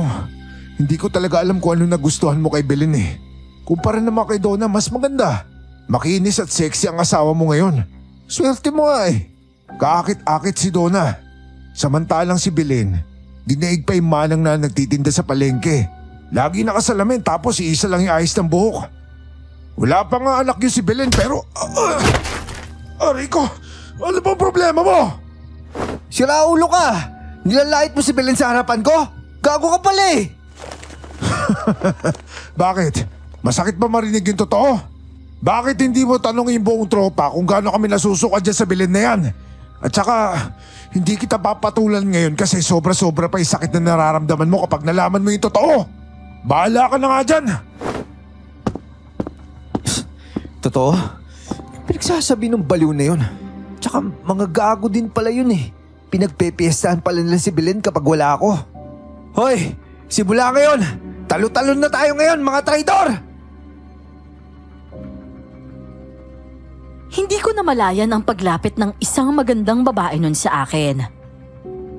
hindi ko talaga alam kung ano nagustuhan mo kay Belen eh. Kumpara naman kay Donna, mas maganda. Makinis at sexy ang asawa mo ngayon. Swerte mo nga eh. Kaakit-akit si Donna. Samantalang si Belen, dinaig pa yung manang na nagtitinda sa palengke. Lagi nakasalamin tapos iisa lang yung ayos ng buhok. Wala pa nga anak yun si Belen pero... Aray ko, ano bang problema mo? Sira ulo ka! Nilalait mo si Belen sa harapan ko? Gago ka pala eh! Bakit? Masakit ba marinig yung totoo? Bakit hindi mo tanongin yung buong tropa kung gaano kami nasusuka dyan sa Belen na yan? At saka, hindi kita papatulan ngayon kasi sobra-sobra pa yung sakit na nararamdaman mo kapag nalaman mo yung totoo. Bahala ka na nga dyan. Totoo? Pinagsasabi ng baliw na yun. Tsaka mga gago din pala yun eh. Pinagpepiestahan pala nila si Belen kapag wala ako. Hoy! Simula ngayon! Talo-talon na tayo ngayon mga traidor! Hindi ko namalayan ang paglapit ng isang magandang babae nun sa akin.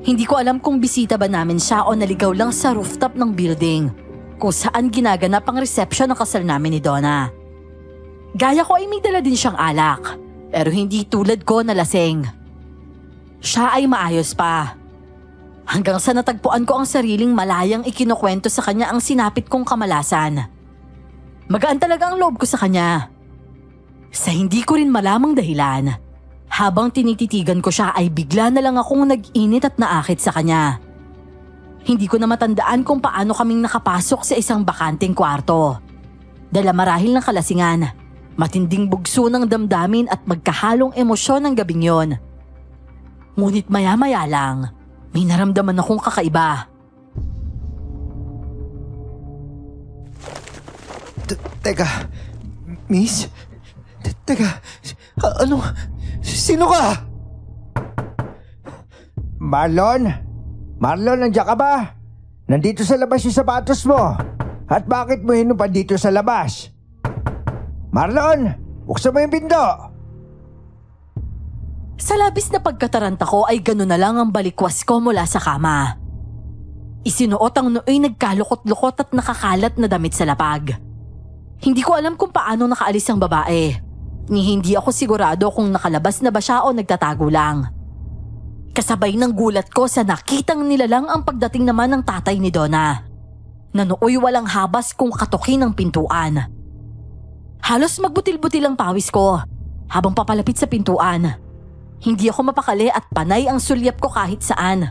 Hindi ko alam kung bisita ba namin siya o naligaw lang sa rooftop ng building kung saan ginaganap ang resepsyon ng kasal namin ni Donna. Gaya ko ay may dala din siyang alak, pero hindi tulad ko na lasing. Siya ay maayos pa. Hanggang sa natagpuan ko ang sariling malayang ikinukwento sa kanya ang sinapit kong kamalasan. Magaan talaga ang loob ko sa kanya. Sa hindi ko rin malamang dahilan, habang tinititigan ko siya ay bigla na lang akong nag-init at naakit sa kanya. Hindi ko na matandaan kung paano kaming nakapasok sa isang bakanteng kwarto. Dala marahil ng kalasingan, matinding bugso ng damdamin at magkahalong emosyon ng gabing yon. Ngunit maya-maya lang, may naramdaman akong kakaiba. Teka, miss? Teka, ano? Sino ka? Marlon? Marlon, nandiyan ka ba? Nandito sa labas yung sapatos mo. At bakit mo hinupad dito sa labas? Marlon, buksan mo yung pinto. Sa labis na pagkataranta ko ay gano'n na lang ang balikwas ko mula sa kama. Isinuot ang nooy nagkalukot-lukot at nakakalat na damit sa lapag. Hindi ko alam kung paano nakaalis ang babae. Ni hindi ako sigurado kung nakalabas na ba siya o nagtatago lang. Kasabay ng gulat ko sa nakitang nilalang ang pagdating naman ng tatay ni Donna. Na nooy walang habas kung katukin ng pintuan. Halos magbutil-butil ang pawis ko habang papalapit sa pintuan. Hindi ako mapakali at panay ang sulyap ko kahit saan.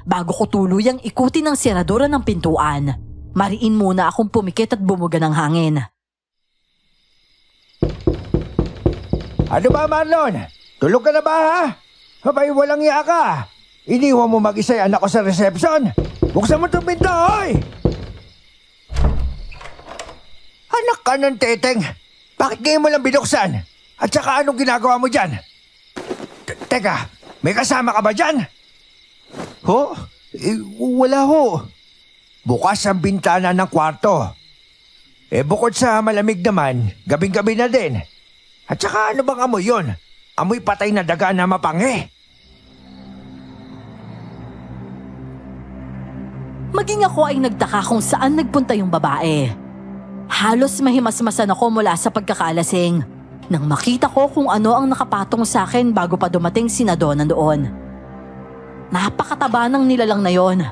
Bago ko tuluyang ikutin ang seradura ng pintuan, mariin muna akong pumikit at bumuga ng hangin. Ano ba, Marlon? Tulog ka na ba, ha? Abay, walang iya ka. Iniwan mo mag-isa yung anak ko sa reception. Buksan mo itong pinto, hoy! Anak ka ng teteng. Bakit ngayon mo lang binuksan? At saka anong ginagawa mo dyan? Teka, may kasama ka ba dyan? Ho? Wala ho. Bukas ang bintana ng kwarto. Bukod sa malamig naman, gabing-gabi na din. At saka ano bang amoy yun? Amoy patay na daga na mapanghe. Maging ako ay nagtaka kung saan nagpunta yung babae. Halos mahimasmasan ako mula sa pagkakalasing nang makita ko kung ano ang nakapatong sa akin bago pa dumating si Donna doon. Napakataba ng nilalang na yon.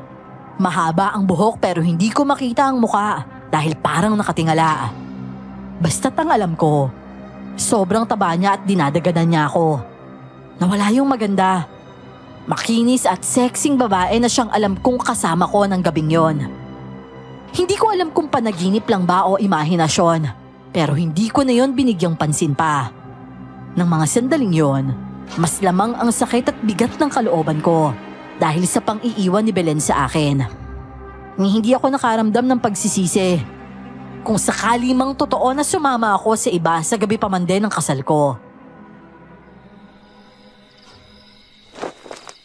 Mahaba ang buhok pero hindi ko makita ang muka dahil parang nakatingala. Basta't ang alam ko, sobrang taba niya at dinadaganan niya ako. Nawala yung maganda. Makinis at sexing babae na siyang alam kong kasama ko ng gabing yon. Hindi ko alam kung panaginip lang ba o imahinasyon, pero hindi ko na yon binigyang pansin pa. Nang mga sandaling yon, mas lamang ang sakit at bigat ng kalooban ko dahil sa pang-iiwan ni Belen sa akin. Hindi ako nakaramdam ng pagsisisi. Kung sakali mang totoo na sumama ako sa iba sa gabi pa man din ng kasal ko.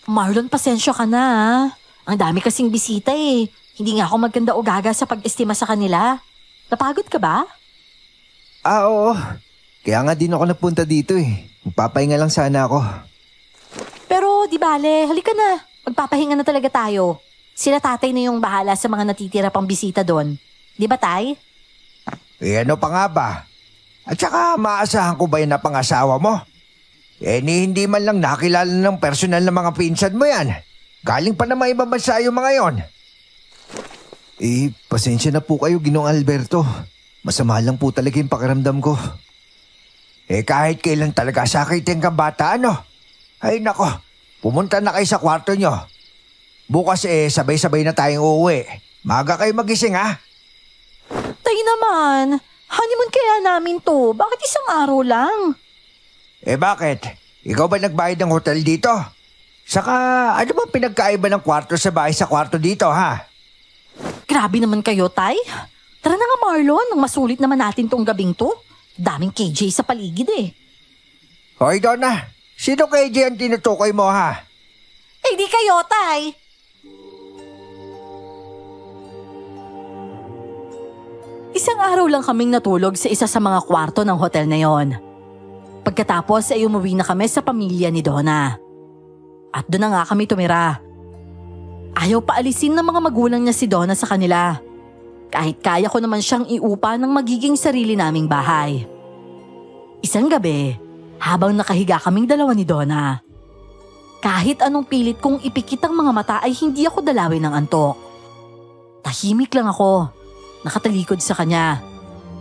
Marlon, pasensya ka na ha. Ang dami kasing bisita eh. Hindi nga ako maganda o gaga sa pag-estima sa kanila. Napagod ka ba? Oo. Kaya nga din ako napunta dito eh. Magpapahinga lang sana ako. Pero di bale, halika na. Magpapahinga na talaga tayo. Sila tatay na yung bahala sa mga natitira pang bisita doon. Di ba, tay? Ano pa nga ba? At saka maasahan ko ba yan na pangasawa mo? Hindi man lang nakilala ng personal na mga pinsan mo yan. Galing pa naman ibang bansa yung mga yon. Pasensya na po kayo, Ginoong Alberto. Masama lang po talaga yung pakiramdam ko. Kahit kailan talaga sakitin kang bata, ano? Ay nako, pumunta na kayo sa kwarto nyo. Bukas sabay-sabay na tayong uuwi. Maga kayo magising, ha? Tay naman, honeymoon kaya namin to. Bakit isang araw lang? Bakit? Ikaw ba nagbayad ng hotel dito? Saka, ano ba pinagkaiba ng kwarto sa bahay sa kwarto dito, ha? Grabe naman kayo, tay. Tara na nga, Marlon. Nang masulit naman natin tong gabing to. Daming KJ sa paligid eh. Hoy, Donna. Sino KJ ang tinutukoy mo, ha? Di kayo, tay. Isang araw lang kaming natulog sa isa sa mga kwarto ng hotel na yon. Pagkatapos ay umuwi na kami sa pamilya ni Donna. At doon na nga kami tumira. Ayaw paalisin ng mga magulang niya si Donna sa kanila. Kahit kaya ko naman siyang iupa ng magiging sarili naming bahay. Isang gabi, habang nakahiga kaming dalawa ni Donna, kahit anong pilit kong ipikit ang mga mata ay hindi ako dalawin ng antok. Tahimik lang ako, nakatalikod sa kanya.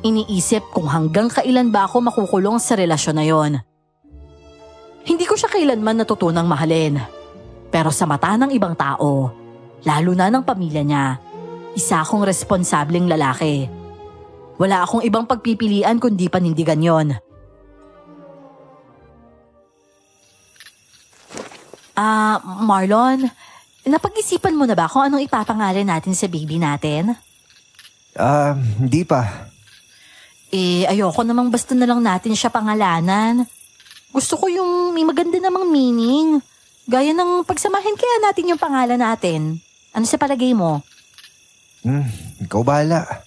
Iniisip kung hanggang kailan ba ako makukulong sa relasyon na yon. Hindi ko siya kailanman natutunang mahalin. Pero sa mata ng ibang tao, lalo na ng pamilya niya, isa akong responsableng lalaki. Wala akong ibang pagpipilian kundi panindigan yon. Marlon, napag-isipan mo na ba kung anong ipapangalan natin sa baby natin? Hindi pa. Ayoko namang basta na lang natin siya pangalanan. Gusto ko yung may maganda namang meaning. Gaya ng pagsamahin kaya natin yung pangalan natin. Ano sa palagay mo? Ikaw bahala.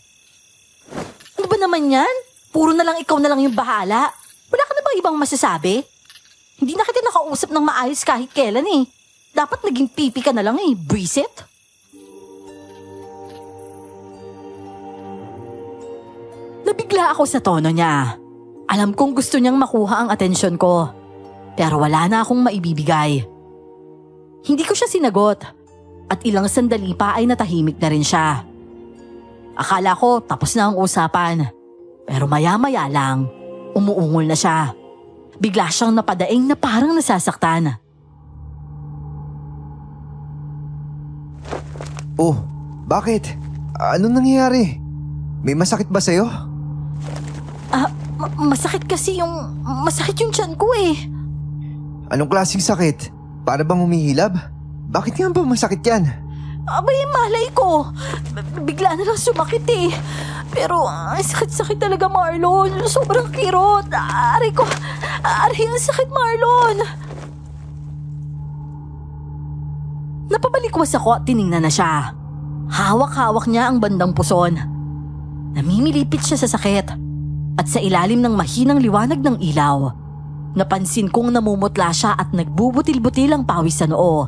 Ano ba naman yan? Puro na lang ikaw na lang yung bahala. Wala ka na bang ibang masasabi? Hindi na kita nakausap ng maayos kahit kailan eh. Dapat naging pipi ka na lang eh, Bridget. Nabigla ako sa tono niya. Alam kong gusto niyang makuha ang atensyon ko. Pero wala na akong maibibigay. Hindi ko siya sinagot. At ilang sandali pa ay natahimik na rin siya. Akala ko tapos na ang usapan. Pero maya-maya lang, umuungol na siya. Bigla siyang napadaing na parang nasasaktan. Oh, bakit? Anong nangyayari? May masakit ba sa'yo? Masakit kasi masakit yung tiyan ko eh. Anong klaseng sakit? Para bang humihilab? Bakit nga ba masakit yan? Abay, malay ko. Bigla na lang sumakit eh. Pero sakit-sakit talaga, Marlon. Sobrang kirot. Aray ko. Aray, ang sakit, Marlon. Napabalikwas ako at tiningnan na siya. Hawak-hawak niya ang bandang puson. Namimilipit siya sa sakit. At sa ilalim ng mahinang liwanag ng ilaw, napansin kong namumutla siya at nagbubutil-butil ang pawis sa noo.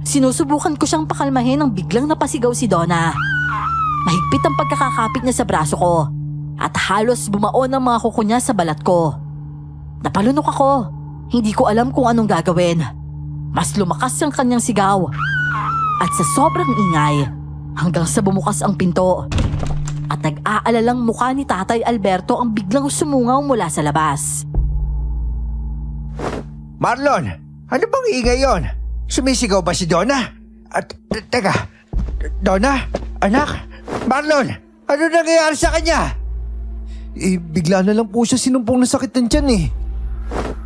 Sinusubukan ko siyang pakalmahin nang biglang napasigaw si Donna. Mahigpit ang pagkakakapit niya sa braso ko at halos bumaon ang mga kuko niya sa balat ko. Napalunok ako. Hindi ko alam kung anong gagawin. Mas lumakas ang kanyang sigaw. At sa sobrang ingay, hanggang sa bumukas ang pinto. At nag-aalalang mukha ni Tatay Alberto ang biglang sumungaw mula sa labas. Marlon, ano bang ingay yon? Sumisigaw ba si Donna? At teka, Donna? Anak? Marlon, ano nangyayari sa kanya? Bigla na lang po siya sinumpong na sakit ng tiyan eh.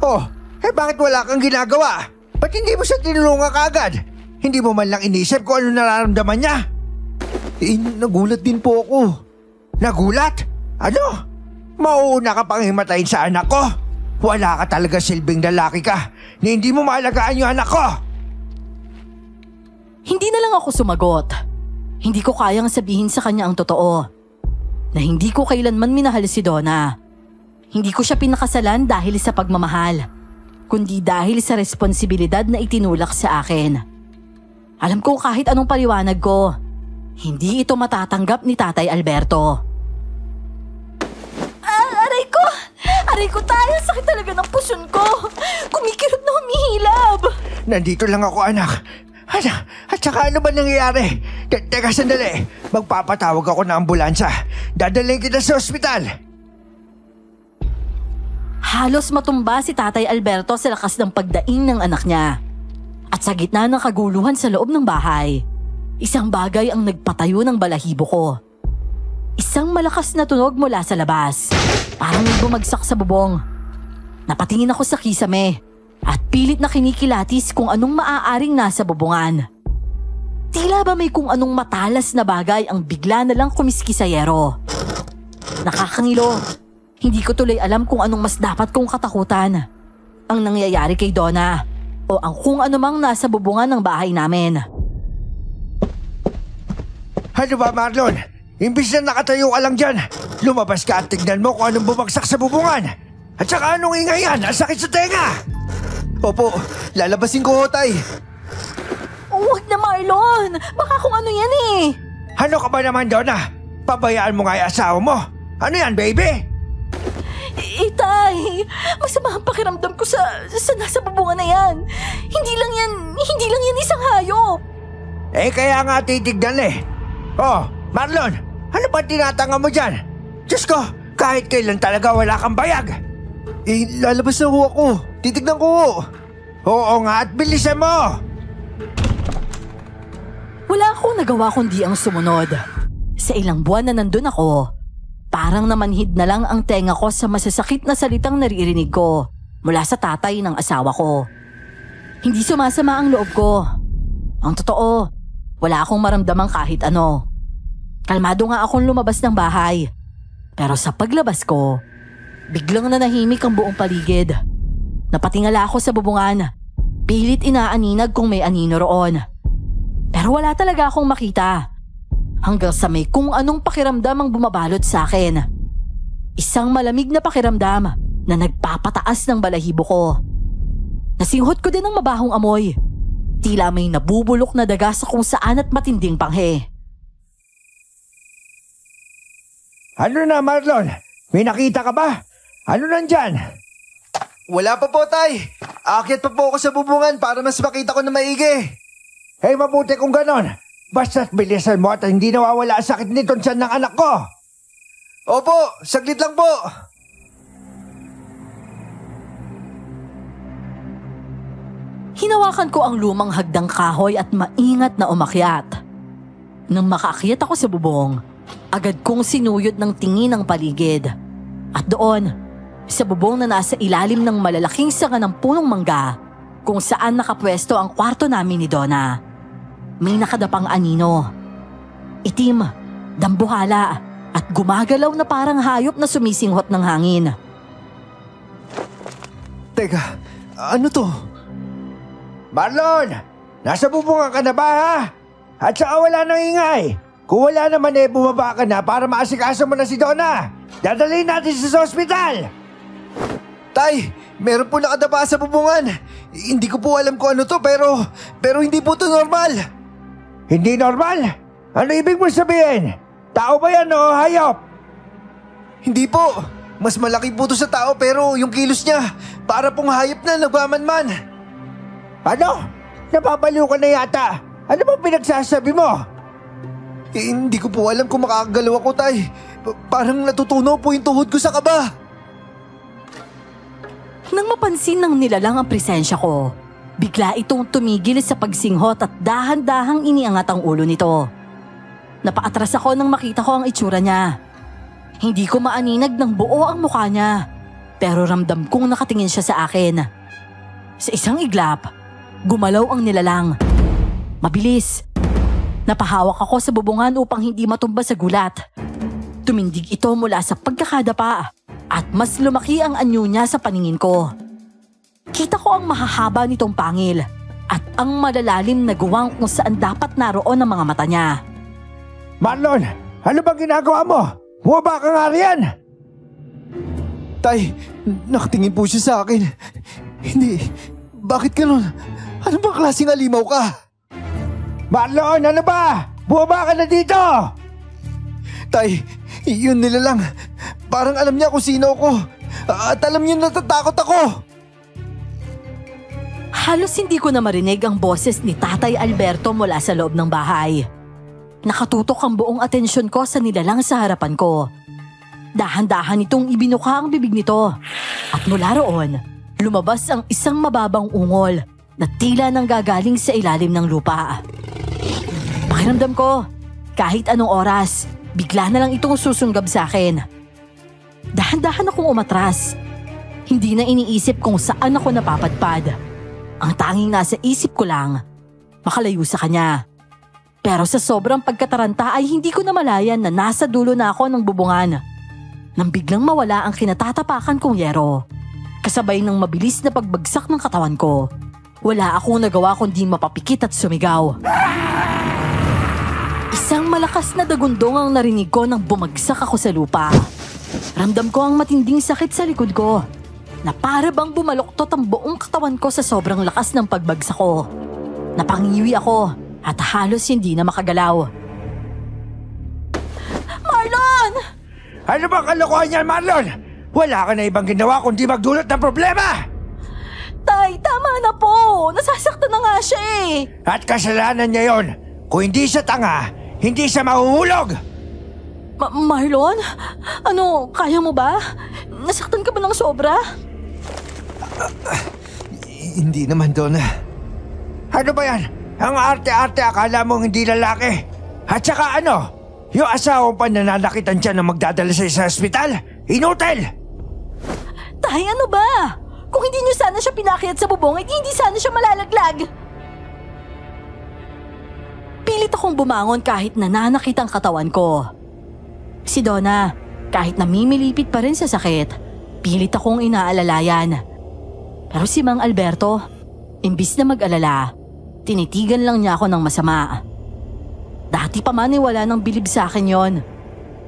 Oh, bakit wala kang ginagawa? Ba't hindi mo siya tinulungan kaagad? Hindi mo man lang inisip kung ano nararamdaman niya? Nagulat din po ako. Nagulat? Ano? Mauuna ka pang himatayin sa anak ko? Wala ka talaga silbing lalaki ka na hindi mo maalagaan yung anak ko. Hindi na lang ako sumagot. Hindi ko kayang sabihin sa kanya ang totoo. Na hindi ko kailanman minahal si Donna. Hindi ko siya pinakasalan dahil sa pagmamahal, kundi dahil sa responsibilidad na itinulak sa akin. Alam ko kahit anong paliwanag ko, hindi ito matatanggap ni Tatay Alberto. Aray ko! Aray ko tayo! Sakit talaga ng puson ko! Kumikirot na humihilab! Nandito lang ako, anak. Anak, at saka ano ba nangyayari? Teka sandali, magpapatawag ako ng ambulansya. Dadalhin kita sa ospital. Halos matumba si Tatay Alberto sa lakas ng pagdaing ng anak niya. At sa gitna ng kaguluhan sa loob ng bahay, isang bagay ang nagpatayo ng balahibo ko. Isang malakas na tunog mula sa labas, parang bumagsak sa bubong. Napatingin ako sa kisame at pilit na kinikilatis kung anong maaaring nasa bubungan. Tila ba may kung anong matalas na bagay ang bigla na lang kumiski sa yero. Nakakangilo. Hindi ko tuloy alam kung anong mas dapat kong katakutan. Ang nangyayari kay Donna o ang kung anumang nasa bubungan ng bahay namin. Ano ba, Marlon? Imbis na nakatayo ka lang dyan, lumabas ka at tignan mo kung anong bumagsak sa bubungan. At saka anong ingay yan? Ang sakit sa tenga! Opo, lalabasin ko ho, Tay. Huwag na, Marlon! Baka kung ano yan eh! Ano ka ba naman, Donna? Pabayaan mo nga yung asawa mo. Ano yan, baby? Itay, masama ang pakiramdam ko sa nasa bubungan na yan. Hindi lang yan isang hayop. Kaya nga titignan eh. Oh, Marlon, ano ba tinatanga mo dyan? Diyos ko, kahit kailan talaga wala kang bayag. Lalabas na ho ako. Titignan ko ho. Oo nga at bilisan mo. Wala akong nagawa kundi ang sumunod. Sa ilang buwan na nandun ako, parang namanhid na lang ang tenga ko sa masasakit na salitang naririnig ko mula sa tatay ng asawa ko. Hindi sumasama ang loob ko. Ang totoo, wala akong maramdamang kahit ano. Kalmado nga akong lumabas ng bahay. Pero sa paglabas ko, biglang nanahimik ang buong paligid. Napatingala ako sa bubungan. Pilit inaaninag kung may anino roon. Pero wala talaga akong makita. Hanggang sa may kung anong pakiramdam ang bumabalot sa akin. Isang malamig na pakiramdam na nagpapataas ng balahibo ko. Nasinghot ko din ang mabahong amoy. Tila may nabubulok na daga sa kung saan at matinding panghe. Ano na, Marlon? May nakita ka ba? Ano nandyan? Wala pa po, Tay. Aakyat pa po ako sa bubungan para mas makita ko na maigi. Mabuti kung ganon. Basta't bilisan mo at hindi nawawala ang sakit nito tiyan ng anak ko. Opo, saglit lang po. Hinawakan ko ang lumang hagdang kahoy at maingat na umakyat. Nang makaakyat ako sa bubong, agad kong sinuyod ng tingin ang paligid. At doon, sa bubong na nasa ilalim ng malalaking sanga ng punong mangga, kung saan nakapwesto ang kwarto namin ni Donna. May nakadapang anino. Itim, dambuhala, at gumagalaw na parang hayop na sumisinghot ng hangin. Teka, ano to? Marlon! Nasa bubungan ka na ba ha? At saka wala nang ingay. Kung wala naman bumaba ka na para maasikaso mo na si Donna. Dadalhin natin sa ospital. Tay, meron po nakadapa sa bubungan. Hindi ko po alam kung ano to pero hindi po to normal. Hindi normal? Ano ibig mo sabihin? Tao ba yan o hayop? Hindi po. Mas malaki po to sa tao pero yung kilos niya para pong hayop na nagmamanman. Ano? Napapaliw ka na yata. Ano bang pinagsasabi mo? Hindi ko po alam kung makakagalaw ako, Tay. Parang natutunaw po yung tuhod ko sa kaba. Nang mapansin ng nilalang ang presensya ko, bigla itong tumigil sa pagsinghot at dahan-dahang iniangat ang ulo nito. Napaatras ako nang makita ko ang itsura niya. Hindi ko maaninag ng buo ang mukha niya, pero ramdam kong nakatingin siya sa akin. Sa isang iglap, gumalaw ang nilalang. Mabilis. Napahawak ako sa bubungan upang hindi matumba sa gulat. Tumindig ito mula sa pagkakadapa at mas lumaki ang anyo niya sa paningin ko. Kita ko ang mahahaba nitong pangil at ang malalalim na guwang kung saan dapat naroon ang mga mata niya. Marlon, ano bang ginagawa mo? Bumaba ka nga riyan! Tay, nakatingin po siya sa akin. Hindi, bakit ganun? Ano bang klaseng alimaw ka? Marlon, ano ba? Bumaba ka na dito! Tay, yun nila lang. Parang alam niya kung sino ako. At alam niya natatakot ako. Halos hindi ko na marinig ang boses ni Tatay Alberto mula sa loob ng bahay. Nakatutok ang buong atensyon ko sa nilalang sa harapan ko. Dahan-dahan itong ibinuka ang bibig nito. At mula roon, lumabas ang isang mababang ungol na tila nang gagaling sa ilalim ng lupa. Pakiramdam ko, kahit anong oras, bigla na lang itong susunggab sa akin. Dahan-dahan akong umatras. Hindi na iniisip kung saan ako napapadpad. Ang tanging nasa isip ko lang, makalayo sa kanya. Pero sa sobrang pagkataranta ay hindi ko namalayan na nasa dulo na ako ng bubungan. Nang biglang mawala ang kinatatapakan kong yero. Kasabay ng mabilis na pagbagsak ng katawan ko, wala akong nagawa kundi mapapikit at sumigaw. Isang malakas na dagundong ang narinig ko nang bumagsak ako sa lupa. Ramdam ko ang matinding sakit sa likod ko, na para bang bumaluktot ang buong katawan ko sa sobrang lakas ng pagbagsak ko. Napangiwi ako at halos hindi na makagalaw. Marlon! Ano bang kalokohan yan, Marlon? Wala ka na ibang ginawa kundi magdulot ng problema! Tay, tama na po! Nasasaktan na nga siya eh! At kasalanan niya yon. Kung hindi siya tanga, hindi siya mahuhulog! Marlon? Ano, kaya mo ba? Nasaktan ka ba ng sobra? Hindi naman, Donna. Ano ba yan? Ang arte-arte akala mong hindi lalaki. At saka ano? Yung asawa pa nananakitan siya na magdadala sa ospital? Inutil! Tay, ano ba? Kung hindi niyo sana siya pinakyat sa bubong, hindi sana siya malalaglag. Pilit akong bumangon kahit nananakit ang katawan ko. Si Donna, kahit namimilipit pa rin sa sakit, pilit akong inaalalayan. Pero si Mang Alberto, imbis na mag-alala, tinitigan lang niya ako ng masama. Dati pa man wala nang bilib sa akin yon.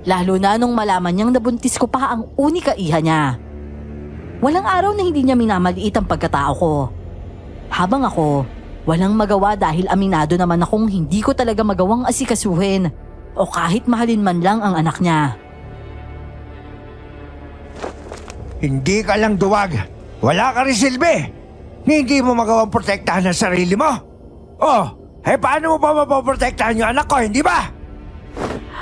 Lalo na nung malaman niyang nabuntis ko pa ang unika iha niya. Walang araw na hindi niya minamaliit ang pagkatao ko. Habang ako, walang magawa dahil aminado naman akong hindi ko talaga magawang asikasuhin o kahit mahalin man lang ang anak niya. Hindi ka lang duwag. Wala ka rin silbi. Hindi mo magawang protektahan ang sarili mo. Oh, paano mo pa mapoprotektahan yung anak ko, hindi ba?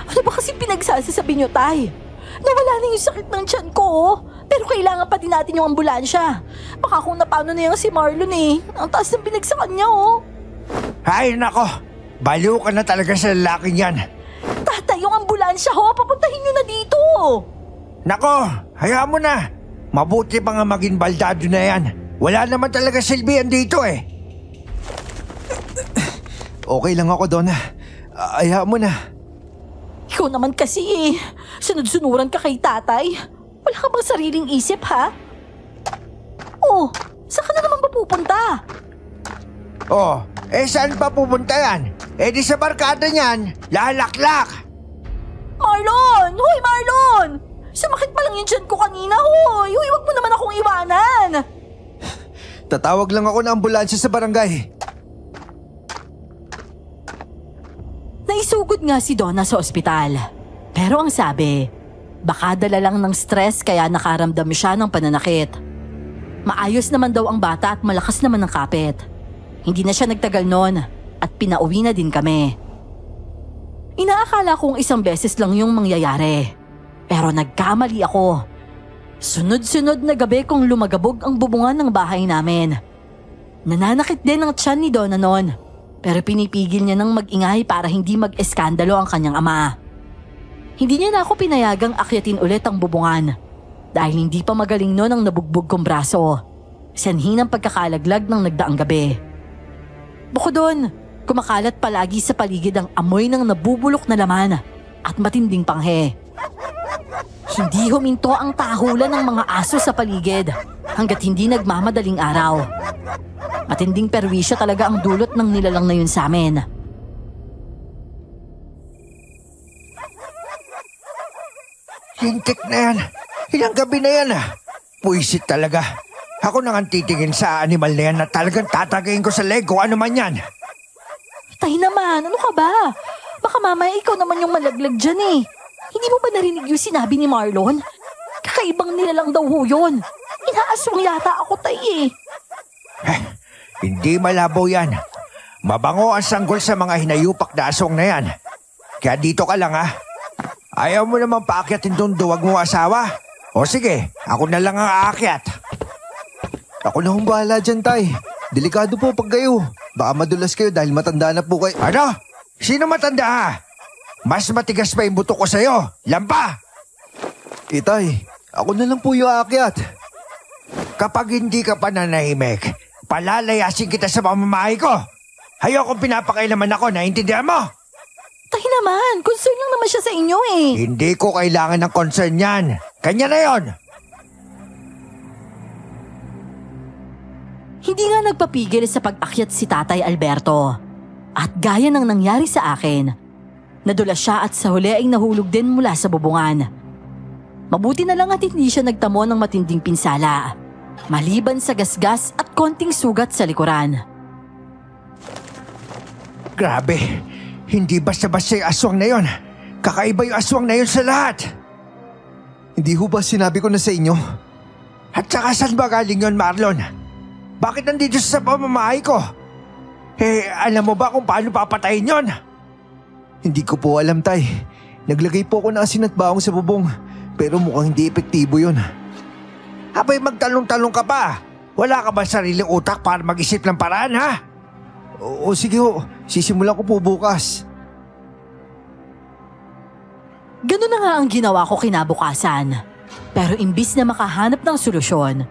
Ano ba kasi pinagsasasabi niyo, Tay? Nawala na yung sakit ng tiyan ko, oh. Pero kailangan pa din natin yung ambulansya. Baka kung napano na yung si Marlon eh. Ang taas ng binagsakan niya, oh. Ay, nako. Baliw ka na talaga sa lalaking yan. Tatay, yung ambulansya, ho. Papuntahin niyo na dito. Nako, hayaan mo na. Mabuti pa nga maging baldado na yan. Wala naman talaga silbihan dito eh. Okay lang ako, Donna. Hayaan mo na. Ikaw naman kasi eh. Sunod-sunuran ka kay tatay. Wala ka bang sariling isip, ha? Oh, saan ka na naman pupunta? Oh, saan pa pupunta yan? Di sa barkada niyan, lalaklak. Marlon! Hoy, Marlon! Sumakit pa lang yung tiyan ko kanina, hoy! Hoy, wag mo naman akong iwanan! Tatawag lang ako ng ambulansya sa barangay. Naisugod nga si Donna sa ospital. Pero ang sabi, baka dala lang ng stress kaya nakaramdam siya ng pananakit. Maayos naman daw ang bata at malakas naman ang kapit. Hindi na siya nagtagal noon at pinauwi na din kami. Inaakala kong isang beses lang yung mangyayari. Pero nagkamali ako. Sunod-sunod na gabi kong lumagabog ang bubungan ng bahay namin. Nananakit din ang tiyan ni Donna noon. Pero pinipigil niya ng mag-ingay para hindi mag-eskandalo ang kanyang ama. Hindi niya na ako pinayagang akyatin ulit ang bubungan. Dahil hindi pa magaling noon ang nabugbog kong braso. Sanhi ng pagkakalaglag ng nagdaang gabi. Bukod doon, kumakalat palagi sa paligid ang amoy ng nabubulok na laman at matinding panghe. Hindi huminto ang tahulan ng mga aso sa paligid hanggat hindi nagmamadaling araw. Matinding perwisyo talaga ang dulot ng nilalang na yun sa amin. Hintik na yan. Ilang gabi na yan ah. Puisit talaga. Ako nang titingin sa animal na yan na talagang tatagayin ko sa leg kung ano man yan. Tay naman, ano ka ba? Baka mamaya ikaw naman yung malaglag dyan eh. Hindi mo ba narinig yung sinabi ni Marlon? Kakaibang nilalang daw ho yun. Inaaswang yata ako, tay eh. Hindi malabo yan. Mabango ang sanggol sa mga hinayupak na asong na yan. Kaya dito ka lang ha. Ayaw mo naman paakyatin doon duwag mo asawa? O sige, ako na lang ang aakyat. Ako na hong bahala dyan, tay. Delikado po pag kayo. Baka madulas kayo dahil matanda na po kayo. Ano? Sino matanda ha? Mas matigas pa yung buto ko sa'yo. Lampa! Tay, ako na lang po yung aakyat. Kapag hindi ka pa nanahimik, palalayasin kita sa pamamahay ko. Ayokong pinapakailaman ako, naiintindihan mo? Tay naman, concern lang naman siya sa inyo eh. Hindi ko kailangan ng concern yan. Kanya na yon. Hindi nga nagpapigil sa pag-akyat si Tatay Alberto. At gaya ng nangyari sa akin, nadulas siya at sa huli ay nahulog din mula sa bubungan. Mabuti na lang at hindi siya nagtamo ng matinding pinsala, maliban sa gasgas at konting sugat sa likuran. Grabe, hindi basta-basta yung aswang na yon. Kakaiba yung aswang na yon sa lahat. Hindi ho ba sinabi ko na sa inyo? At saka saan ba galing yon, Marlon? Bakit nandito sa pamamahay ko? Alam mo ba kung paano papatayin yon? Hindi ko po alam, tay. Naglagay po ako ng asin at bawang sa bubong, pero mukhang hindi epektibo yun. Abay, magtalong-talong ka pa. Wala ka ba sariling utak para mag-isip ng paraan, ha? O sige ho, sisimulan ko po bukas. Ganun na nga ang ginawa ko kinabukasan. Pero imbis na makahanap ng solusyon,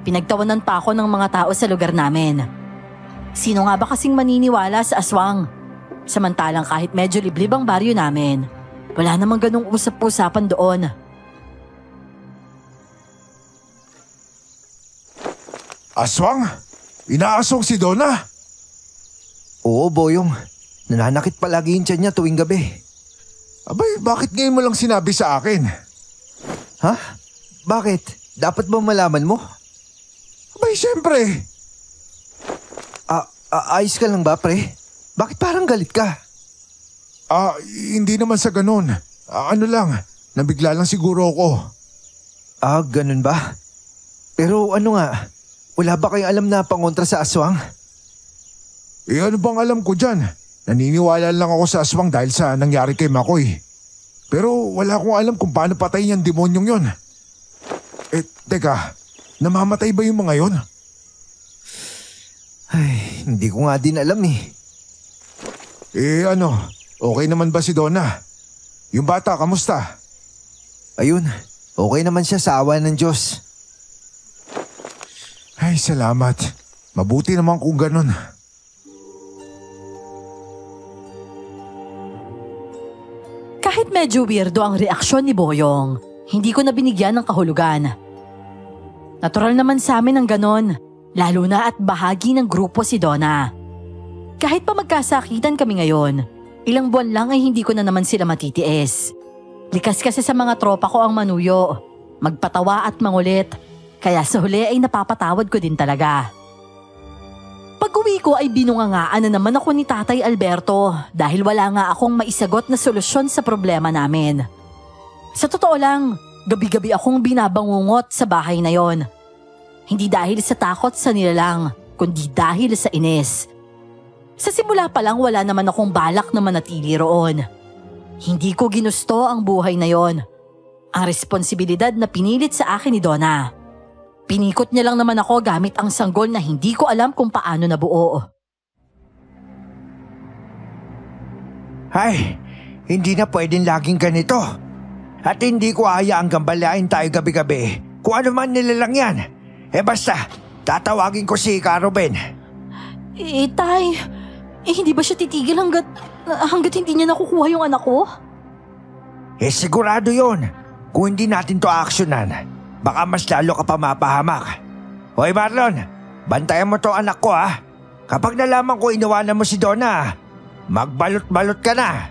pinagtawanan pa ako ng mga tao sa lugar namin. Sino nga ba kasing maniniwala sa aswang? Samantalang kahit medyo liblib ang baryo namin, wala namang ganung usap-usapan doon. Aswang? Inaaswang si Donna? Oo, Boyong. Nananakit palagi yung tiyan niya tuwing gabi. Abay, bakit ngayon mo lang sinabi sa akin? Ha? Bakit? Dapat ba malaman mo? Abay, syempre. Ayos ka lang ba, pre? Bakit parang galit ka? Hindi naman sa ganun. Ano lang, nabigla lang siguro ako. Ganun ba? Pero ano nga, wala ba kayong alam na pangontra sa aswang? Ano bang alam ko dyan? Naniniwala lang ako sa aswang dahil sa nangyari kay Makoy. Pero wala akong alam kung paano patayin yung demonyong yon. Teka, namamatay ba yung mga yon? Ay, hindi ko nga din alam eh. Okay naman ba si Donna? Yung bata, kamusta? Ayun, okay naman siya sa awa ng Diyos. Ay, Ay, salamat. Mabuti naman kung ganun. Kahit medyo weirdo ang reaksyon ni Boyong, hindi ko na binigyan ng kahulugan. Natural naman sa amin ang ganon, lalo na at bahagi ng grupo si Donna. Kahit pa magkasakitan kami ngayon, ilang buwan lang ay hindi ko na naman sila matitiis. Likas kasi sa mga tropa ko ang manuyo, magpatawa at mangulit, kaya sa huli ay napapatawad ko din talaga. Pag-uwi ko ay binungangaan na naman ako ni Tatay Alberto dahil wala nga akong maisagot na solusyon sa problema namin. Sa totoo lang, gabi-gabi akong binabangungot sa bahay na yon. Hindi dahil sa takot sa nilalang, kundi dahil sa inis. Sa simula pa lang wala naman akong balak na manatili roon. Hindi ko ginusto ang buhay na yon. Ang responsibilidad na pinilit sa akin ni Donna. Pinikot niya lang naman ako gamit ang sanggol na hindi ko alam kung paano nabuo. Ay, hindi na pwedeng laging ganito. At hindi ko hayaang gambalain tayo gabi-gabi. Kung ano man nilalang yan. Basta, tatawagin ko si Caroben. Tay, hindi ba siya titigil hanggat hindi niya nakukuha yung anak ko? Sigurado yon. Kung hindi natin to aksyonan, baka mas lalo ka pa mapahamak. Hoy Marlon, bantayan mo to anak ko ha. Kapag nalaman ko inawanan mo si Donna, magbalot-balot ka na.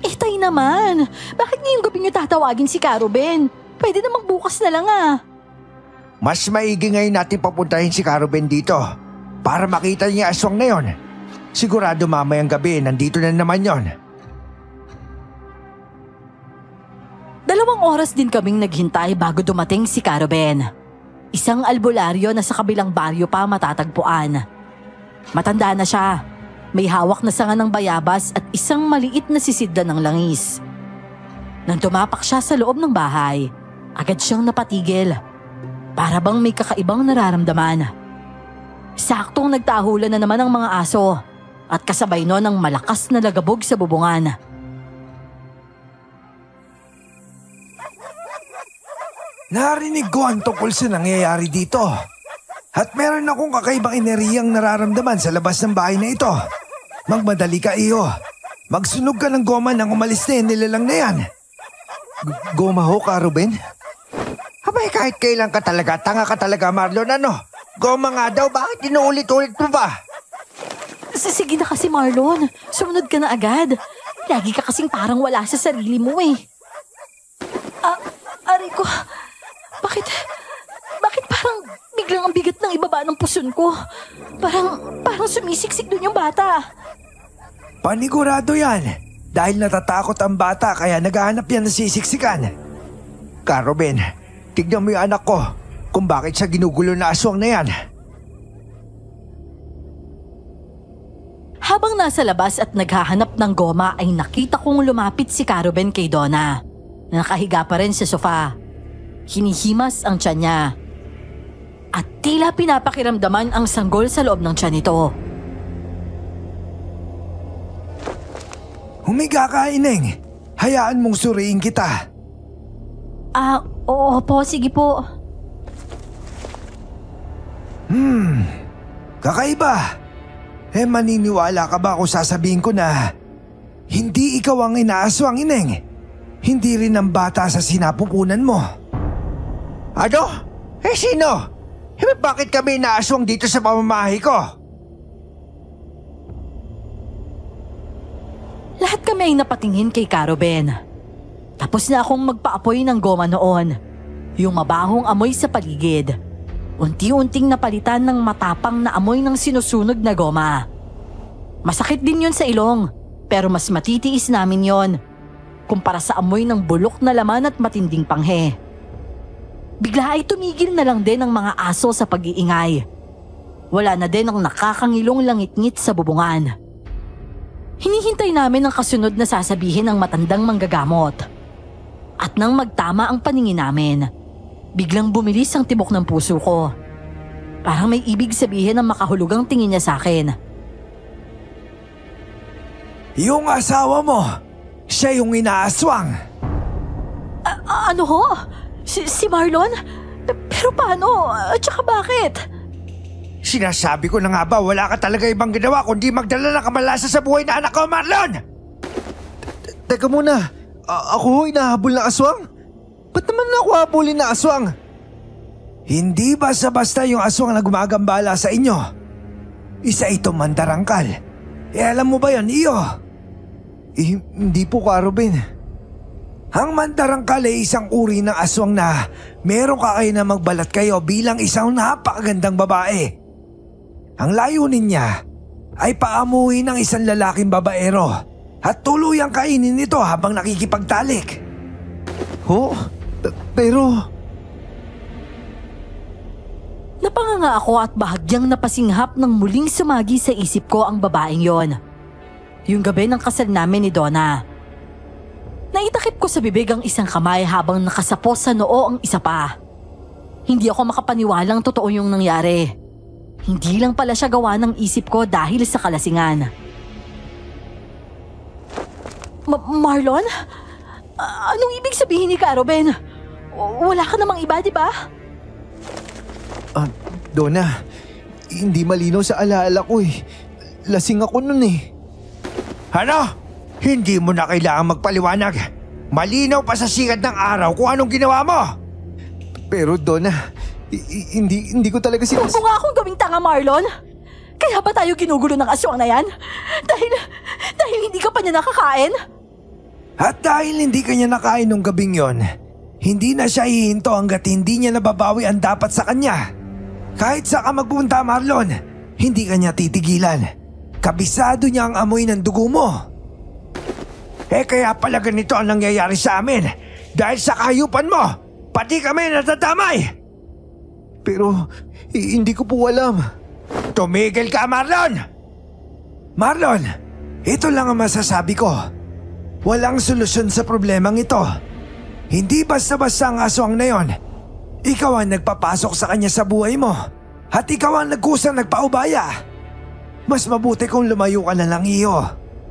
Tay naman, bakit ngayong gabi niyo tatawagin si Caroben? Pwede namang bukas na lang Mas maigi ngayon natin papuntahin si Caroben dito para makita niya aswang na yon. Sigurado mamayang gabi nandito na naman yon. 2 oras din kaming naghintay bago dumating si Caroben. Isang albularyo na sa kabilang baryo pa matatagpuan. Matanda na siya. May hawak na sanga ng bayabas at isang maliit na sisidlan ng langis. Nang tumapak siya sa loob ng bahay, agad siyang napatigil. Para bang may kakaibang nararamdaman. Saktong nagtahulan na naman ang mga aso at kasabay nun ang malakas na lagabog sa bubungan. Narinig ko ang tungkol sa nangyayari dito. At meron akong kakaibang enerhiyang nararamdaman sa labas ng bahay na ito. Magmadali ka, iyo. Magsunog ka ng goma nang umalis na yung nilalang na yan. Goma ho, Caroben? Abay, kahit kailan ka talaga, tanga ka talaga, Marlon, ano? Goma nga daw, bakit inuulit-ulit mo ba? Sige na kasi Marlon, sumunod ka na agad. Lagi ka kasing parang wala sa sarili mo Aray ko, bakit parang biglang ang bigat ng ibaba ng puson ko? Parang sumisiksik dun yung bata. Panigurado yan. Dahil natatakot ang bata kaya naghahanap yan ng sisiksikan. Caroben, tignan mo yung anak ko kung bakit siya ginugulo na aswang na yan. Habang nasa labas at naghahanap ng goma ay nakita kong lumapit si Caroben kay Donna. Nakahiga pa rin sa sofa. Hinihimas ang tiyan niya. At tila pinapakiramdaman ang sanggol sa loob ng tiyan nito. Humiga ka, Ineng. Hayaan mong suriin kita. Oo po, sige po. Kakaiba. Maniniwala ka ba kung sasabihin ko na hindi ikaw ang inaaswang, Ineng? Hindi rin ang bata sa sinapupunan mo. Ano? Sino? Bakit kami inaaswang dito sa pamamahay ko? Lahat kami ay napatingin kay Caroben. Tapos na akong magpaapoy ng goma noon. Yung mabahong amoy sa paligid. Unti-unting napalitan ng matapang na amoy ng sinusunog na goma. Masakit din yun sa ilong, pero mas matitiis namin yon kumpara sa amoy ng bulok na laman at matinding panghe. Bigla ay tumigil na lang din ang mga aso sa pag-iingay. Wala na din ang nakakangilong langit-ngit sa bubungan. Hinihintay namin ang kasunod na sasabihin ng matandang manggagamot. At nang magtama ang paningin namin, biglang bumilis ang tibok ng puso ko. Parang may ibig sabihin ang makahulugang tingin niya sa akin. Yung asawa mo, siya yung inaaswang. Ano ho? Si Marlon? Pero paano? At saka bakit? Sinasabi ko na nga ba, wala ka talaga ibang ginawa kundi magdala ng kamalasa sa buhay na anak ko, Marlon! Teka muna, ako ho hinahabol na aswang? Ba't naman ako habulin na aswang? Hindi basta-basta yung aswang na gumagambala sa inyo. Isa itong mandarangkal. Alam mo ba yon, iyo? Hindi po, Ka Ruben. Ang mandarangkal ay isang uri ng aswang na meron ka kayo na magbalat kayo bilang isang napakagandang babae. Ang layunin niya ay paamuhin ng isang lalaking babaero at tuluyang kainin ito habang nakikipagtalik. Ho? Pero... Napanganga ako at bahagyang napasinghap nang muling sumagi sa isip ko ang babaeng yon. Yung gabi ng kasal namin ni Donna. Naitakip ko sa bibig ang isang kamay habang nakasapos sa noo ang isa pa. Hindi ako makapaniwalang totoo yung nangyari. Hindi lang pala siya gawa ng isip ko dahil sa kalasingan. Marlon? Anong ibig sabihin ni Ka Ruben? Wala ka namang iba, di ba? Donna, hindi malinaw sa alaala ko eh. Lasing ako nun eh. Ano? Hindi mo na kailangang magpaliwanag. Malinaw pa sa sikat ng araw kung anong ginawa mo. Pero Donna, hindi ko talaga Huwag mo nga akong gawing tanga, Marlon. Kaya ba tayo ginugulo ng aswang na yan? Dahil hindi ka pa niya nakakain? At dahil hindi kanya nakain nung gabing yon, hindi na siya hihinto hanggat hindi niya nababawi ang dapat sa kanya. Kahit saan ka magpunta, Marlon, hindi kanya titigilan. Kabisado niya ang amoy ng dugo mo. Kaya pala ganito ang nangyayari sa amin. Dahil sa kahayupan mo, pati kami natadamay. Pero hindi ko po alam. Tumigil ka, Marlon! Marlon, ito lang ang masasabi ko. Walang solusyon sa problemang ito. Hindi basta-basta ang aswang na yon. Ikaw ang nagpapasok sa kanya sa buhay mo. At ikaw ang nagkusang nagpaubaya. Mas mabuti kung lumayo ka na lang, iyo.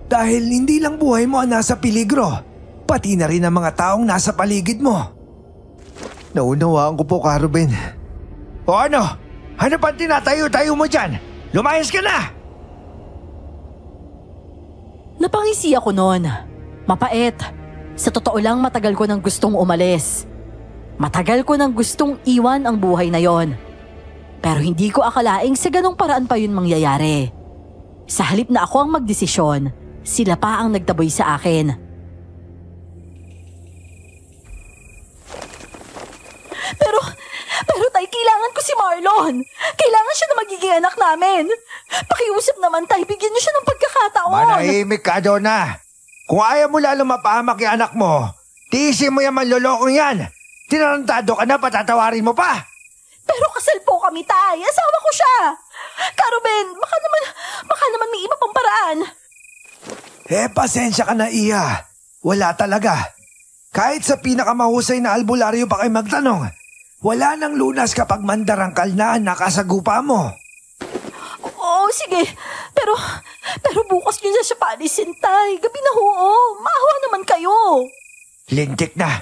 Dahil hindi lang buhay mo ang nasa peligro, pati na rin ang mga taong nasa paligid mo. Naunawaan ko po, Ka Ruben. O ano? Ano pa tinatayo-tayo mo dyan? Lumayas ka na! Napangisi ako noon. Mapait. Sa totoo lang matagal ko nang gustong umalis. Matagal ko nang gustong iwan ang buhay na yon. Pero hindi ko akalaing sa ganong paraan pa yun mangyayari. Sa halip na ako ang magdesisyon, sila pa ang nagtaboy sa akin. Pero tay, kailangan ko si Marlon. Kailangan siya na magiging anak namin. Pakiusap naman tay, bigyan niyo siya ng pagkakataon. Manahimik ka, Donna. Kung ayaw mo lalo mapahamak yung anak mo, tiisin mo yung manlolokong yan. Tinarantado ka na, patatawarin mo pa. Pero kasal po kami, tay. Asawa ko siya. Ka Ruben, baka naman may iba pang paraan. Pasensya ka na, Iya. Wala talaga. Kahit sa pinakamahusay na albularyo pa kayo magtanong, wala nang lunas kapag mandarangkal na ang nakasagupa mo. Oo, sige. Pero bukas niyo na siya paalisin, tay. Gabi na ho. Maawa naman kayo. Lintik na.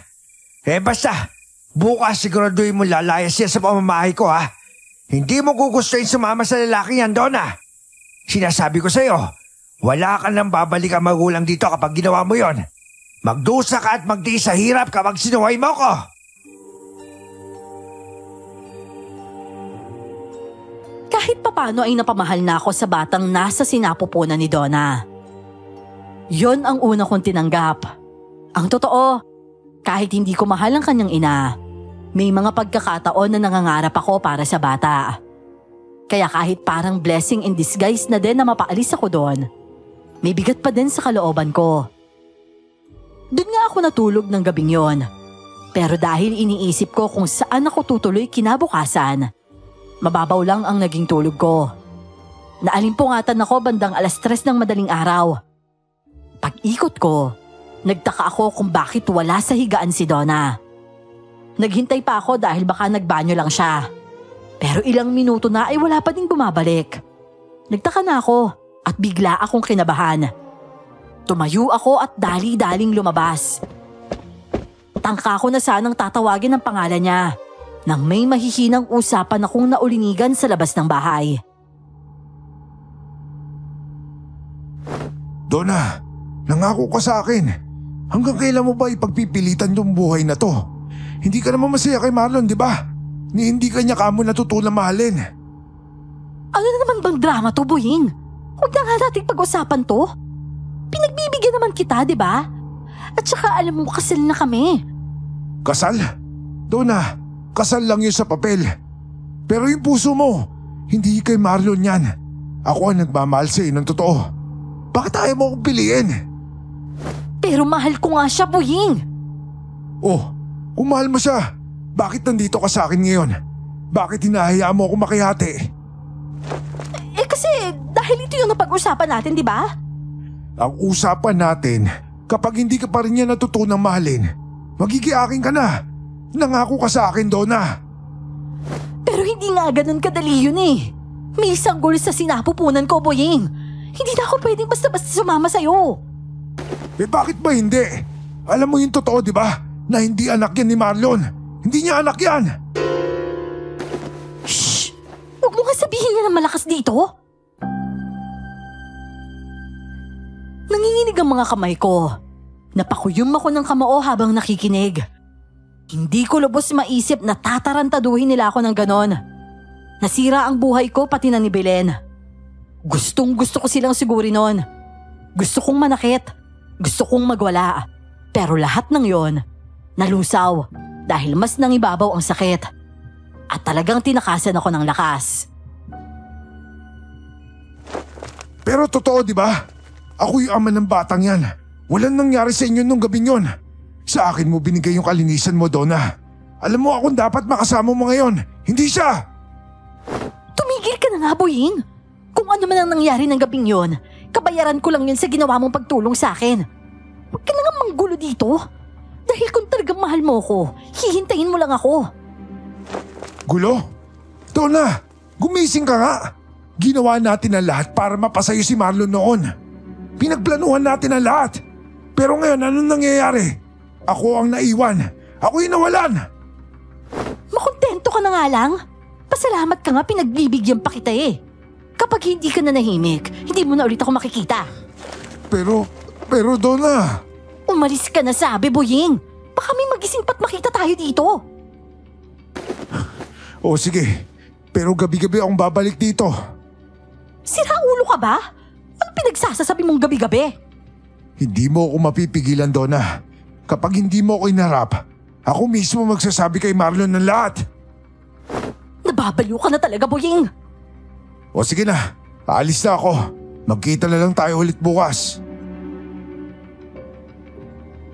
Basta, bukas siguraduhin mo lalayas siya sa pamamahay ko, ha? Hindi mo gugustuhin sumama sa lalaki yan, Donna. Sinasabi ko sa'yo, wala ka nang babalik ang magulang dito kapag ginawa mo yon. Magdusa ka at magtiis sa hirap kapag sinuway mo ko. Kahit papano ay napamahal na ako sa batang nasa sinapupunan ni Donna. Yon ang una kong tinanggap. Ang totoo, kahit hindi ko mahal ang kanyang ina, may mga pagkakataon na nangangarap ako para sa bata. Kaya kahit parang blessing in disguise na din na mapaalis ako doon, may bigat pa din sa kalooban ko. Doon nga ako natulog ng gabing yon. Pero dahil iniisip ko kung saan ako tutuloy kinabukasan, mababaw lang ang naging tulog ko. Naalimpungatan ako bandang 3:00 ng madaling araw. Pag-ikot ko, nagtaka ako kung bakit wala sa higaan si Donna. Naghintay pa ako dahil baka nagbanyo lang siya. Pero ilang minuto na ay wala pa ding bumabalik. Nagtaka na ako at bigla akong kinabahan. Tumayo ako at dali-daling lumabas. Tangka ko na sanang tatawagin ang pangalan niya. nang may mahihinang usapan akong naulinigan sa labas ng bahay. Donna, nangako ka sa akin. Hanggang kailan mo ba ipagpipilitan yung buhay na to? Hindi ka naman masaya kay Marlon, di ba? Hindi ka niya kamo natutulang mahalin. Ano na naman bang drama to, Boying? Huwag na nga nating pag-usapan to. Pinagbibigyan naman kita, di ba? At saka alam mo, kasal na kami. Kasal? Donna, kasal lang yun sa papel. Pero yung puso mo, hindi kay Marlon yan. Ako ang nagmamahal sa'yo ng totoo. Bakit ayaw mo akong piliin? Pero mahal ko nga siya, Boying. Oh, kung mahal mo siya, bakit nandito ka sa akin ngayon? Bakit hinahayaan mo ako makihati? Kasi dahil ito yung napag-usapan natin, di ba? Ang usapan natin, kapag hindi ka pa rin niya natutunang mahalin, magiging akin ka na. Nangako ka sa akin, Donna. Pero hindi nga ganun kadali yun eh. May isang goal sa sinapupunan ko, Boying. Hindi na ako pwedeng basta-basta sumama sa'yo. Bakit ba hindi? Alam mo yung totoo, di ba? Na hindi anak yan ni Marlon. Hindi niya anak yan. Shh! Huwag mo nga sabihin niya na malakas dito. Nanginginig ang mga kamay ko. Napakuyom ako ng kamao habang nakikinig. Hindi ko lubos maisip na tatarantaduhin nila ako ng ganon. Nasira ang buhay ko pati na ni Belen. Gustong gusto ko silang siguri nun. Gusto kong manakit. Gusto kong magwala. Pero lahat ng yon, nalusaw dahil mas nangibabaw ang sakit. At talagang tinakasan ako ng lakas. Pero totoo, di ba? Ako yung ama ng batang yan. Walang nangyari sa inyo nung gabing yon. Sa akin mo binigay yung kalinisan mo, Donna. Alam mo akong dapat makasama mo ngayon. Hindi siya! Tumigil ka na nga, Boying. Kung ano man ang nangyari ng gabing yon, kabayaran ko lang yun sa ginawa mong pagtulong sa akin. Huwag ka na nga manggulo dito. Dahil kung talagang mahal mo ko, hihintayin mo lang ako. Gulo? Donna, gumising ka nga. Ginawa natin ang lahat para mapasayo si Marlon noon. Pinagplanuhan natin ang lahat. Pero ngayon, anong nangyayari? Ako ang naiwan. Ako yung nawalan. Makontento ka na nga lang. Pasalamat ka nga, pinagbibigyan pa kita eh. Kapag hindi ka na nahimik, hindi mo na ulit ako makikita. Pero Donna. Umalis ka na sabi, Boying. Baka may magising pa't makita tayo dito. O sige, pero gabi-gabi akong babalik dito. Sira ulo ka ba? Ano pinagsasasabi mong gabi-gabi? Hindi mo ako mapipigilan, Donna. Kapag hindi mo ako inarap, ako mismo magsasabi kay Marlon ng lahat. Nababaliw ka na talaga, Boying. O sige na, aalis na ako. Magkita na lang tayo ulit bukas.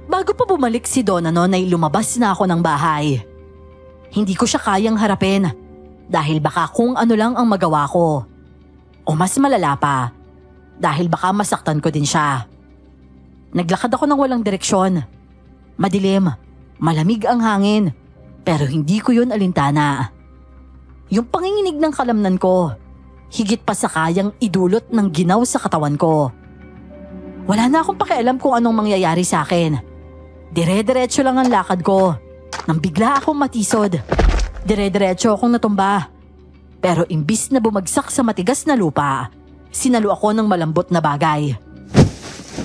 Bago pa bumalik si Donna noon ay lumabas na ako ng bahay. Hindi ko siya kayang harapin dahil baka kung ano lang ang magawa ko. O mas malala pa, dahil baka masaktan ko din siya. Naglakad ako ng walang direksyon. Madilim, malamig ang hangin, pero hindi ko yun alintana. Yung panginginig ng kalamnan ko, higit pa sa kayang idulot ng ginaw sa katawan ko. Wala na akong pakialam kung anong mangyayari sa akin. Dire-diretso lang ang lakad ko. Nang bigla akong matisod, dire-diretso akong natumba. Pero imbis na bumagsak sa matigas na lupa, sinalo ako ng malambot na bagay.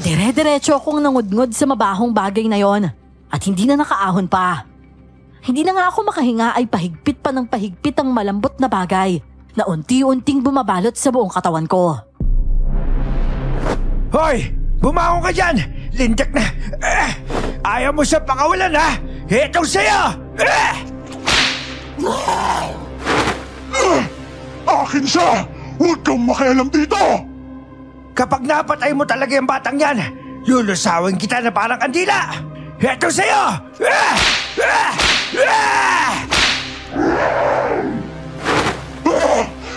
Dire-diretso akong nangudngod sa mabahong bagay na yon at hindi na nakaahon pa. Hindi na nga ako makahinga ay pahigpit pa ng pahigpit ang malambot na bagay na unti-unting bumabalot sa buong katawan ko. Hoy! Bumangon ka dyan! Lindak na! Ayaw mo siya pangawalan, ha? Itong sa'yo! Akin siya! Huwag kang makialam dito! Kapag napatay mo talaga yung batang yan, lulusawin kita na parang kandila! Ito sa'yo!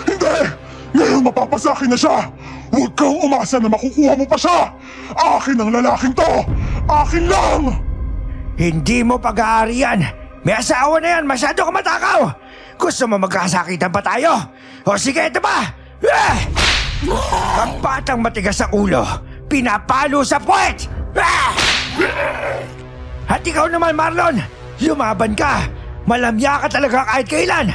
Hindi! Ngayon mapapasakin na siya! Huwag kang umasa na makukuha mo pa siya! Akin ang lalaking to! Akin lang! Hindi mo pag-aari yan! May asawa na yan! Masyado ka matakaw! Gusto mo magkasakitan pa tayo? O sige, ito ba? Ang batang matigas sa ulo, pinapalo sa puwet! At ikaw naman, Marlon! Lumaban ka! Malamya ka talaga kahit kailan!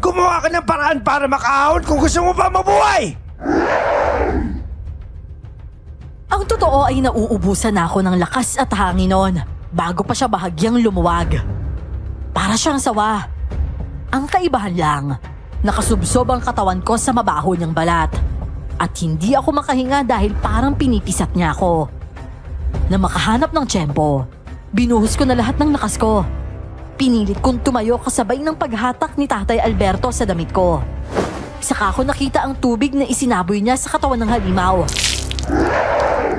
Gumawa ka ng paraan para makaahon kung gusto mo pa mabuhay! Ang totoo ay nauubusan na ako ng lakas at hangin noon bago pa siya bahagyang lumuwag. Para siyang sawa. Ang kaibahan lang, nakasubsob ang katawan ko sa mabaho niyang balat. At hindi ako makahinga dahil parang pinipisat niya ako. Na makahanap ng tiyempo, binuhos ko na lahat ng lakas ko. Pinilit kong tumayo kasabay ng paghatak ni Tatay Alberto sa damit ko. Saka ko nakita ang tubig na isinaboy niya sa katawan ng halimaw.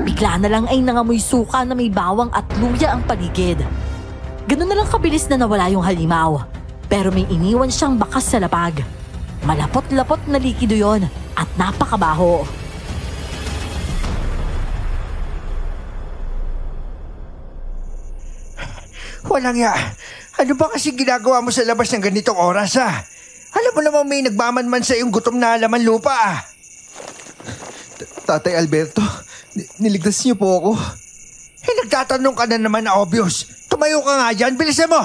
Bigla na lang ay nangamoy suka na may bawang at luya ang paligid. Ganun na lang kabilis na nawala yung halimaw. Pero may iniwan siyang bakas sa lapag. Malapot-lapot na likido yon at napakabaho. Walang ya. Ano ba kasi ginagawa mo sa labas ng ganitong oras ha? Alam mo naman may nagmamanman sa iyong gutom na laman lupa ah. Tatay Alberto, niligtas niyo po ako. Nagtatanong ka na naman na obvious. Tumayo ka nga dyan, bilisan mo.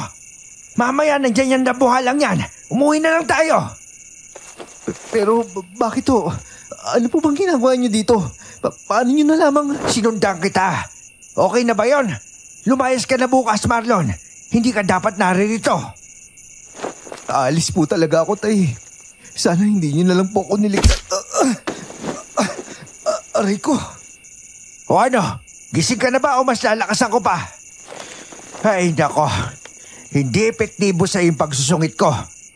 Mamaya nandyan yan na buha lang yan. Umuwi na lang tayo. Pero bakit ho? Ano po bang ginagawa niyo dito? Paano niyo na lamang... Sinundan kita. Okay na ba yon? Lumayas ka na bukas, Marlon. Hindi ka dapat naririto. Aalis po talaga ako, tay. Sana hindi niyo na lang po ako niligtas. Aray ko. O ano? Gising ka na ba o mas lalakasan ko pa? Ay, nako. Hindi epektibo sa iyong pagsusungit ko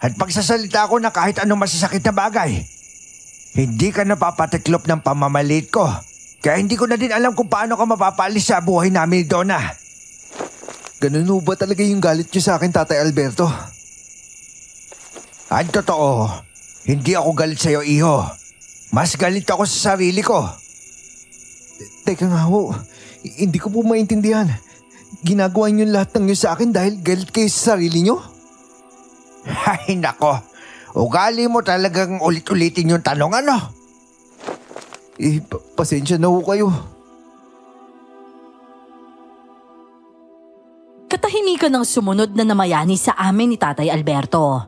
at pagsasalita ko na kahit anong masasakit na bagay. Hindi ka napapatiklop ng pamamaliit ko. Kaya hindi ko na din alam kung paano ka mapapalis sa buhay namin, Donna. Ganun ba talaga yung galit niyo sa akin, Tatay Alberto? Ang totoo, hindi ako galit sa iyo, iho. Mas galit ako sa sarili ko. Teka nga ho, hindi ko po maintindihan. Ginagawa niyo lahat ng niyo sa akin dahil galit kayo sa sarili niyo? Ay nako, ugali mo talagang ulit-ulitin yung tanong ano? Pasensya na ho kayo. Katahimikan ng sumunod na namayani sa amin ni Tatay Alberto.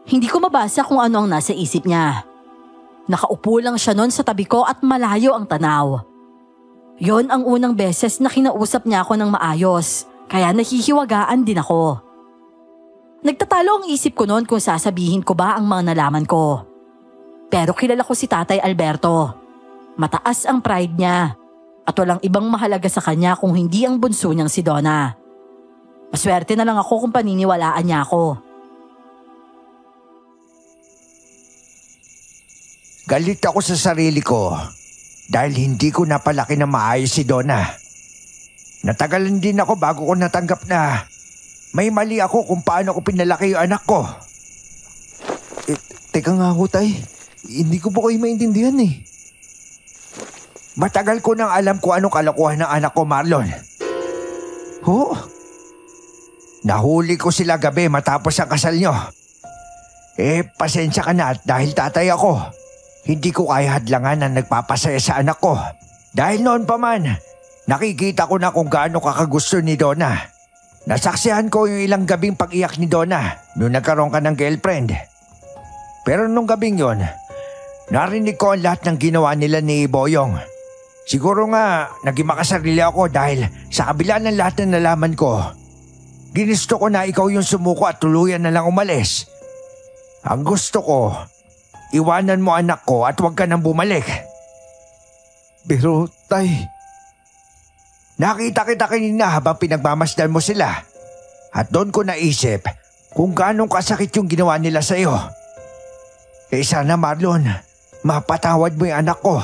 Hindi ko mabasa kung ano ang nasa isip niya. Nakaupo lang siya noon sa tabi ko at malayo ang tanaw. Yon ang unang beses na kinausap niya ako ng maayos, kaya nahihiwagaan din ako. Nagtatalo ang isip ko noon kung sasabihin ko ba ang mga nalaman ko. Pero kilala ko si Tatay Alberto. Mataas ang pride niya at walang ibang mahalaga sa kanya kung hindi ang bunso niyang si Donna. Maswerte na lang ako kung paniniwalaan niya ako. Galit ako sa sarili ko dahil hindi ko napalaki na maayos si Donna. Natagalan din ako bago ko natanggap na may mali ako kung paano ko pinalaki yung anak ko. Teka nga ho, tay. Hindi ko po kayo maintindihan eh. Matagal ko nang alam kung anong kalokohan ng anak ko, Marlon. Ho? Nahuli ko sila gabi matapos ang kasal nyo. Pasensya ka na at dahil tatay ako, hindi ko kaya hadlangan na nagpapasaya sa anak ko. Dahil noon pa man, nakikita ko na kung gaano kakagusto ni Donna. Nasaksihan ko yung ilang gabing pag-iyak ni Donna nung nagkaroon ka ng girlfriend. Pero nung gabing yon, narinig ko ang lahat ng ginawa nila ni Boyong. Siguro nga naging makasarili ako dahil sa kabila ng lahat na nalaman ko, ginusto ko na ikaw yung sumuko at tuluyan na lang umalis. Ang gusto ko, iwanan mo anak ko at huwag ka nang bumalik. Pero, tay... Nakita kita kanina habang pinagmamasdan mo sila. At doon ko naisip kung gaano kasakit yung ginawa nila sa'yo. Sana Marlon, mapatawad mo yung anak ko.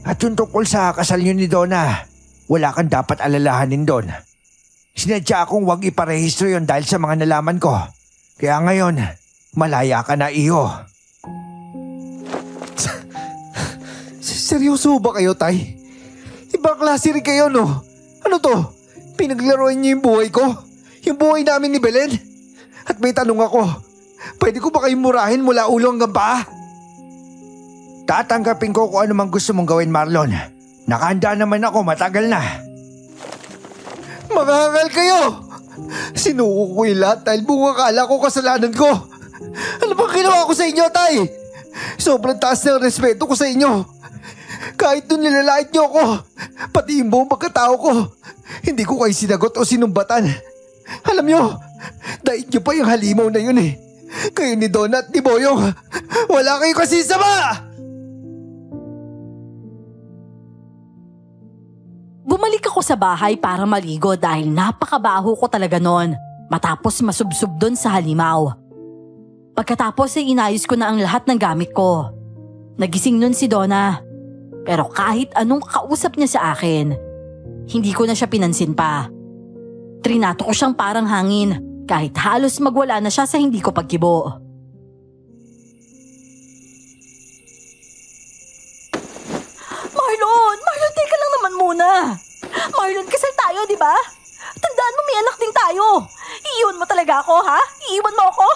At yung tungkol sa kasal niyo ni Donna, wala kang dapat alalahanin doon. Sinadya akong huwag iparehistro yon dahil sa mga nalaman ko. Kaya ngayon, malaya ka na, iho. Seryoso ba kayo, tay? Ibang klase rin kayo, no? Ano to? Pinaglaruan niyo yung buhay ko? Yung buhay namin ni Belen? At may tanong ako, pwede ko ba kayong murahin mula ulo hanggang paa? Tatanggapin ko kung ano mang gusto mong gawin, Marlon. Nakahanda naman ako, matagal na. Mangangal kayo! Sinuko ko yung lahat dahil buong akala ko kasalanan ko. Ano bang ginawa ko sa inyo, Tay? Sobrang taas ng respeto ko sa inyo. Kahit nung nilalait niyo ako, pati yung buong pagkatao ko, hindi ko kayo sinagot o sinumbatan. Alam niyo, dahil niyo pa yung halimaw na yun eh. Kayo ni Donna at ni Boyong, wala kayo kasi sama! Bumalik ako sa bahay para maligo dahil napakabaho ko talaga noon matapos masubsob doon sa halimaw. Pagkatapos ay inayos ko na ang lahat ng gamit ko. Nagising nun si Donna. Pero kahit anong kausap niya sa akin, hindi ko na siya pinansin pa. Trinato ko siyang parang hangin kahit halos magwala na siya sa hindi ko pagkibo. Marlon, teka lang naman muna. Marlon, kasal tayo, di ba? Tandaan mo may anak din tayo. Iiwan mo talaga ako, ha? Iiwan mo ako?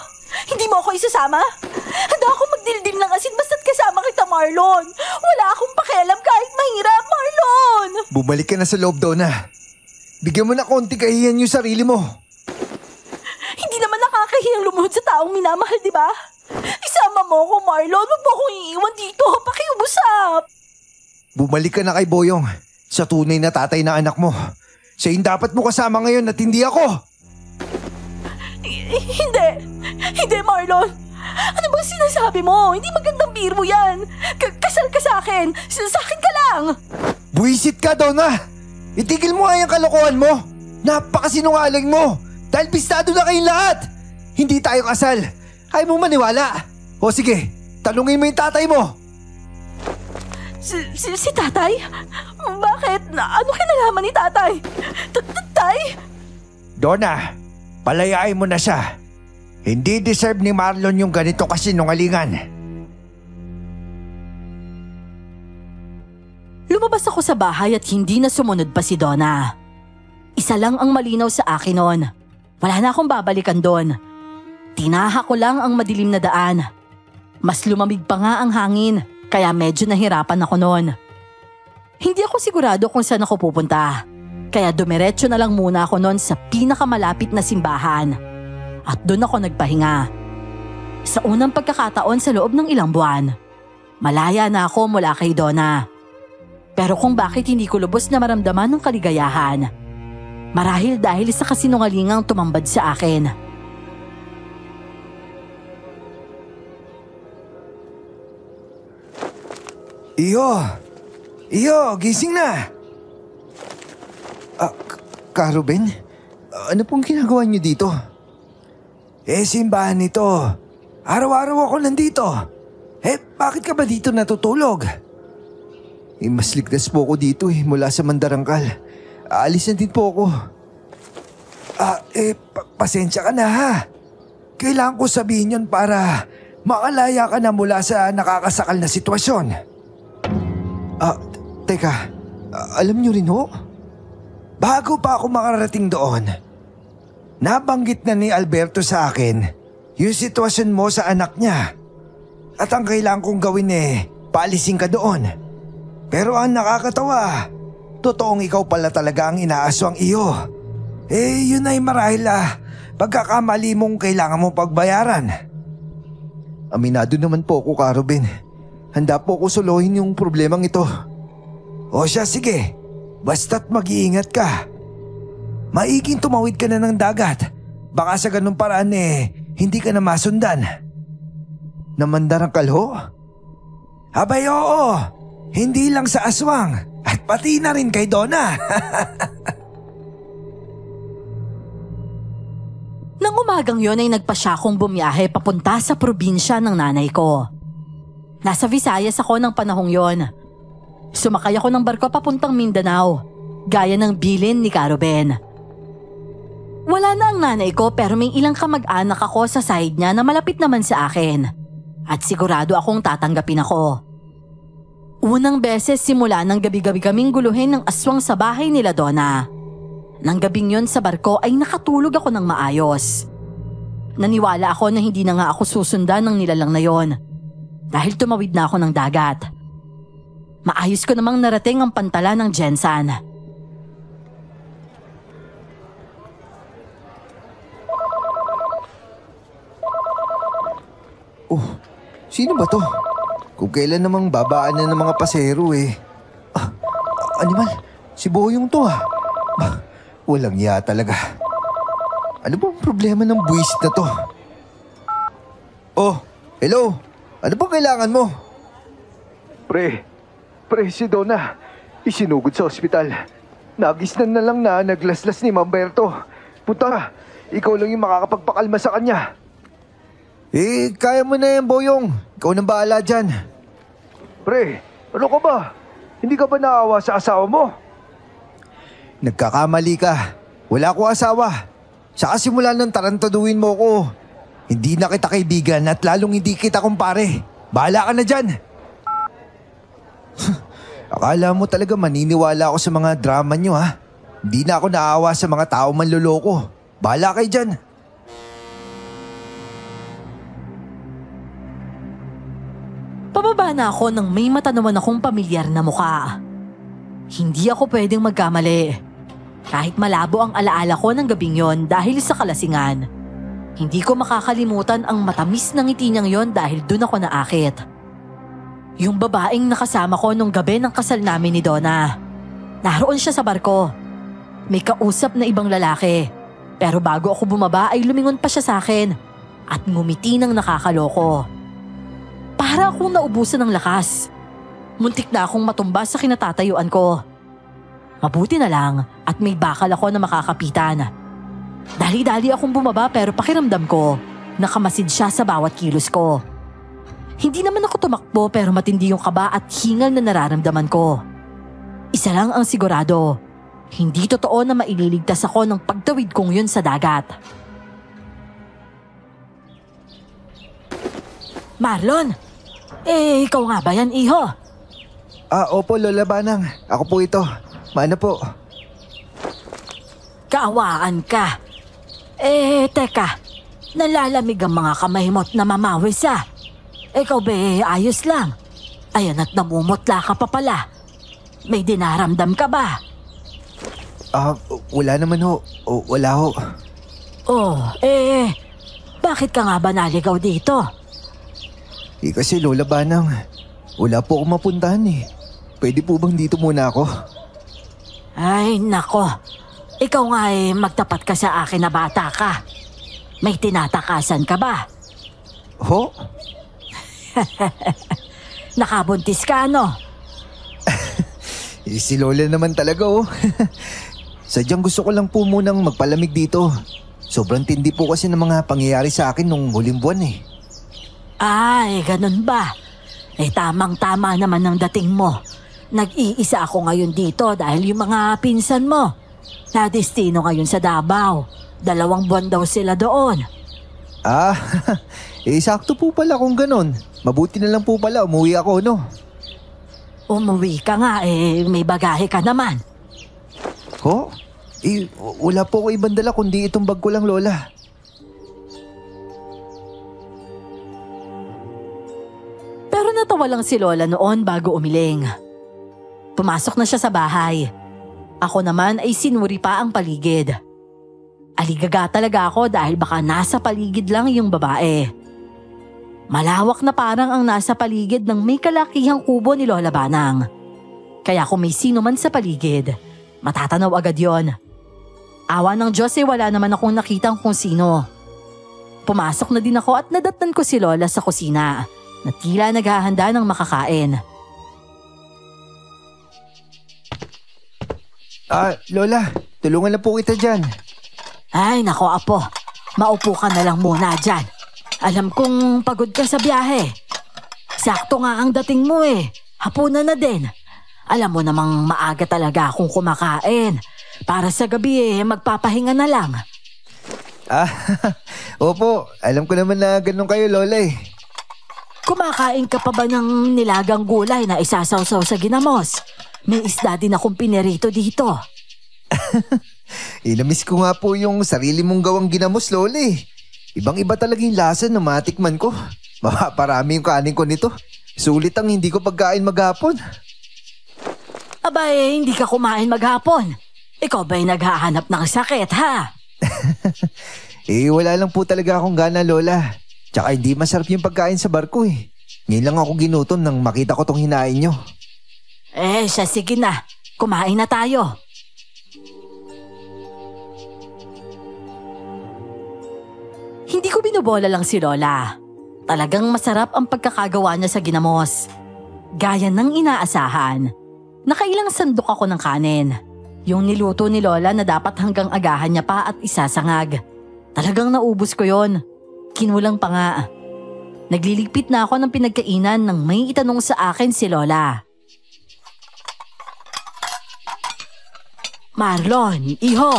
Hindi mo ako isasama? Handa ako magdildil ng asin basta't kasama kita, Marlon. Wala akong pakialam kahit mahirap, Marlon. Bumalik ka na sa loob, Donna. Bigyan mo na konti kahiyan yung sarili mo. Hindi naman nakakahiyang lumuhod sa taong minamahal, di ba? Isama mo ako, Marlon. Huwag mo akong iiwan dito. Pakiusap. Bumalik ka na kay Boyong. Sa tunay na tatay na anak mo. Siya yung dapat mo kasama ngayon at hindi ako. Hindi, Marlon. Ano bang sinasabi mo? Hindi magandang biro yan. Kasal ka sa akin. Sa akin ka lang. Buwisit ka, Donna. Itigil mo nga yung kalokohan mo. Napakasinungaling mo. Dahil pistado na kayong lahat. Hindi tayo kasal. Ayaw mo maniwala. O sige, tanungin mo yung tatay mo. Si tatay? Bakit? Ano kinalaman ni tatay? Tay? Donna, palayain mo na siya. Hindi deserve ni Marlon yung ganito kasinungalingan. Lumabas ako sa bahay at hindi na sumunod pa si Donna. Isa lang ang malinaw sa akin noon. Wala na akong babalikan doon. Tinaha ko lang ang madilim na daan. Mas lumamig pa nga ang hangin, kaya medyo nahirapan ako noon. Hindi ako sigurado kung saan ako pupunta. Kaya dumiretso na lang muna ako noon sa pinakamalapit na simbahan. At doon ako nagpahinga. Sa unang pagkakataon sa loob ng ilang buwan, malaya na ako mula kay Donna. Pero kung bakit hindi ko lubos na maramdaman ng kaligayahan, marahil dahil sa kasinungalingang tumambad sa akin. Iyo, gising na. Ruben, ano pong ginagawa niyo dito? Simbahan nito. Araw-araw ako nandito. Bakit ka ba dito natutulog? Mas ligtas po ako dito mula sa Mandarangkal. Aalis na din po ako. Pasensya ka na ha. Kailangan ko sabihin yun para makalaya ka na mula sa nakakasakal na sitwasyon. Teka, alam niyo rin ho? Bago pa ako makarating doon, nabanggit na ni Alberto sa akin yung sitwasyon mo sa anak niya. At ang kailangan kong gawin paalisin ka doon. Pero ang nakakatawa, totoong ikaw pala talaga ang inaaswang iyo. Yun ay marahil pagkakamali mong kailangan mong pagbayaran. Aminado naman po ako, Ruben. Handa po ako suluhin yung problemang ito. O siya, sige. Basta't mag-iingat ka. Maiging tumawid ka na ng dagat. Baka sa ganung paraan hindi ka na masundan. Na Mandarangkal ho? Abay oo. Hindi lang sa aswang. At pati na rin kay Donna. Nang umagang yon ay nagpasya akong bumiyahe papunta sa probinsya ng nanay ko. Nasa Visayas ako ng panahong yon. Sumakay ako ng barko papuntang Mindanao, gaya ng bilin ni Ruben. Wala na ang nanay ko pero may ilang kamag-anak ako sa side niya na malapit naman sa akin. At sigurado akong tatanggapin ako. Unang beses simula ng gabi-gabi kaming guluhin ng aswang sa bahay nila Donna. Nang gabing yon sa barko ay nakatulog ako ng maayos. Naniwala ako na hindi na nga ako susundan ng nilalang na yon. Dahil tumawid na ako ng dagat. Maayos ko namang narating ang pantala ng Jensan. Sino ba to? Kung kailan namang babaan na ng mga pasahero eh. Animal, si Boyong to ah. Walang iya talaga. Ano bang problema ng buwisit na to? Oh, hello. Ano bang kailangan mo? Pre, si Donna. Isinugod sa ospital. Nagisnan na lang na naglaslas ni Mamberto. Puta, ikaw lang yung makakapagpakalma sa kanya. Eh, kaya mo na yan, Boyong. Ikaw nang bahala dyan. Pre, ano ka ba? Hindi ka ba naawa sa asawa mo? Nagkakamali ka. Wala akong asawa. Saka simula nang tarantaduhin mo ko, hindi na kita kaibigan at lalong hindi kita kumpare. Bahala ka na dyan. Akala mo talaga maniniwala ako sa mga drama nyo ha? Hindi na ako naawa sa mga tao manloloko. Bahala kayo dyan. Pababa na ako nang may mata naman akong pamilyar na mukha. Hindi ako pwedeng magkamali. Kahit malabo ang alaala ko ng gabing yon dahil sa kalasingan. Hindi ko makakalimutan ang matamis ng ngiti niyang yon dahil dun ako naakit. Yung babaeng nakasama ko nung gabi ng kasal namin ni Donna. Naroon siya sa barko. May kausap na ibang lalaki. Pero bago ako bumaba ay lumingon pa siya sa akin at ngumiti ng nakakaloko. Para akong naubusan ng lakas. Muntik na akong matumba sa kinatatayuan ko. Mabuti na lang at may bakal ako na makakapitan. Dali-dali akong bumaba pero pakiramdam ko nakamasid siya sa bawat kilos ko. Hindi naman ako tumakbo pero matindi yung kaba at hingal na nararamdaman ko. Isa lang ang sigurado, hindi totoo na maililigtas ako ng pagtawid kong yun sa dagat. Marlon! Ikaw nga ba yan, iho? Opo, Lola Banang. Ako po ito. Maano po? Kaawaan ka. Teka. Nalalamig ang mga kamay mo't namamawis ah. Ikaw ba ayos lang? Ayan at namumutla ka pa pala. May dinaramdam ka ba? Wala naman ho. Wala ho. Bakit ka nga ba naligaw dito? Kasi Lola Banang, wala po akong mapuntahan eh. Pwede po bang dito muna ako? Ay nako, ikaw nga magtapat ka sa akin na bata ka. May tinatakasan ka ba? Ho? Nakabuntis ka ano? Si Lola naman talaga oh. Sadyang gusto ko lang po munang magpalamig dito. Sobrang tindi po kasi ng mga pangyayari sa akin nung huling buwan eh. Ay, ganun ba? Tamang-tama naman ang dating mo. Nag-iisa ako ngayon dito dahil yung mga pinsan mo na destino ngayon sa Davao. 2 buwan daw sila doon. Sakto po pala kung ganun. Mabuti na lang po pala umuwi ako, no? Umuwi ka nga may bagahe ka naman. Ho? Wala po ko ibang dala kundi itong bag ko lang, Lola. Pero natawa lang si Lola noon bago umiling. Pumasok na siya sa bahay. Ako naman ay sinuri pa ang paligid. Aligaga talaga ako dahil baka nasa paligid lang yung babae. Malawak na parang ang nasa paligid ng may kalakihang kubo ni Lola Banang. Kaya kung may sino man sa paligid, matatanaw agad yon. Awa ng Diyos wala naman akong nakitang kung sino. Pumasok na din ako at nadatnan ko si Lola sa kusina na tila naghahanda ng makakain. Lola, tulungan na po kita dyan. Ay nako apo, maupo ka na lang muna dyan. Alam kong pagod ka sa biyahe. Sakto nga ang dating mo hapunan na din. Alam mo namang maaga talaga akong kumakain. Para sa gabi magpapahinga na lang. Opo, alam ko naman na ganun kayo, Lola Kumakain ka pa ba ng nilagang gulay na isasawsaw sa ginamos? May isda din akong pinirito dito. Inamiss ko nga po yung sarili mong gawang ginamos, Lola Ibang-iba talaga yung lasa na matikman ko. Mapaparami yung kanin ko nito. Sulit ang hindi ko pagkain maghapon. Aba hindi ka kumain maghapon. Ikaw ba'y naghahanap ng sakit, ha? Wala lang po talaga akong gana, Lola. Tsaka hindi masarap yung pagkain sa barko Ngayon lang ako ginutom nang makita ko tong hinain nyo. Siya sige na. Kumain na tayo. Hindi ko binubola lang si Lola. Talagang masarap ang pagkakagawa niya sa ginamos. Gaya ng inaasahan. Nakailang sandok ako ng kanin. Yung niluto ni Lola na dapat hanggang agahan niya pa at isasangag. Talagang naubos ko yon. Kinulang pa nga. Nagliligpit na ako ng pinagkainan nang may itanong sa akin si Lola. Marlon, iho.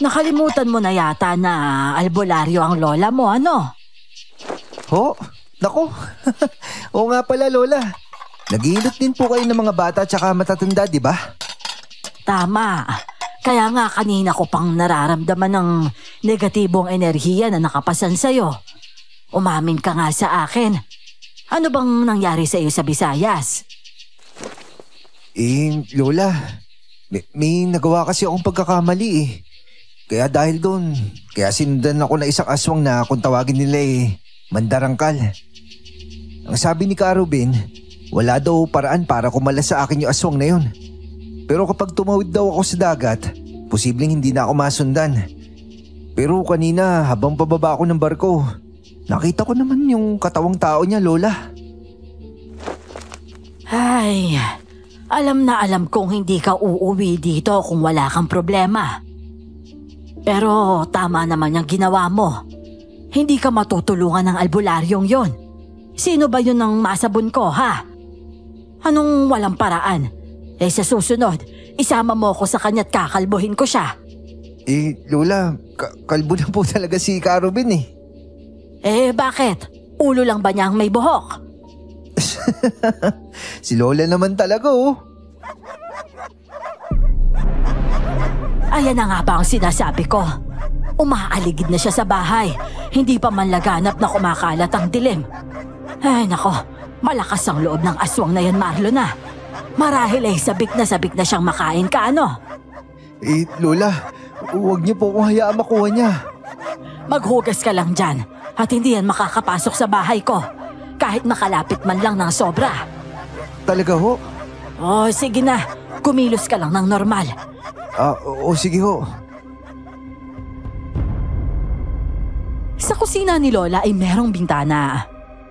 Nakalimutan mo na yata na albularyo ang lola mo, ano? Ho? Nako. Oo nga pala, Lola. Nag-iinot din po kayo ng mga bata tsaka matatanda, di ba? Tama. Kaya nga kanina ko pang nararamdaman ng negatibong enerhiya na nakapasan sa'yo. Umamin ka nga sa akin. Ano bang nangyari sa'yo sa Visayas? Lola, may nagawa kasi akong pagkakamali eh. Kaya dahil doon, kaya sinundan ako na isang aswang na kung tawagin nila mandarangkal. Ang sabi ni Karubin, wala daw paraan para kumalas sa akin yung aswang na yun. Pero kapag tumawid daw ako sa dagat, posibleng hindi na ako masundan. Pero kanina habang pababa ako ng barko, nakita ko naman yung katawang tao niya, Lola. Ay, alam na alam kong hindi ka uuwi dito kung wala kang problema. Pero tama naman yung ginawa mo. Hindi ka matutulungan ng albularyong yon. Sino ba yun ang masabon ko, ha? Anong walang paraan? Sa susunod, isama mo ko sa kanya't kakalbuhin ko siya. Lola, kalbo na po talaga si Karubin eh. Bakit? Ulo lang ba niya ang may buhok? Si Lola naman talaga Ayan na nga ba ang sinasabi ko? Umaaligid na siya sa bahay. Hindi pa man laganap na kumakalat ang dilim. Ay nako, malakas ang loob ng aswang na yan, Marlon na. Marahil sabik na siyang makain ka, ano? Lola, huwag niyo po akong hayaan makuha niya. Maghugas ka lang dyan at hindi yan makakapasok sa bahay ko. Kahit makalapit man lang ng sobra. Talaga ho? Sige na. Kumilos ka lang ng normal. Sige ho. Sa kusina ni Lola ay merong bintana.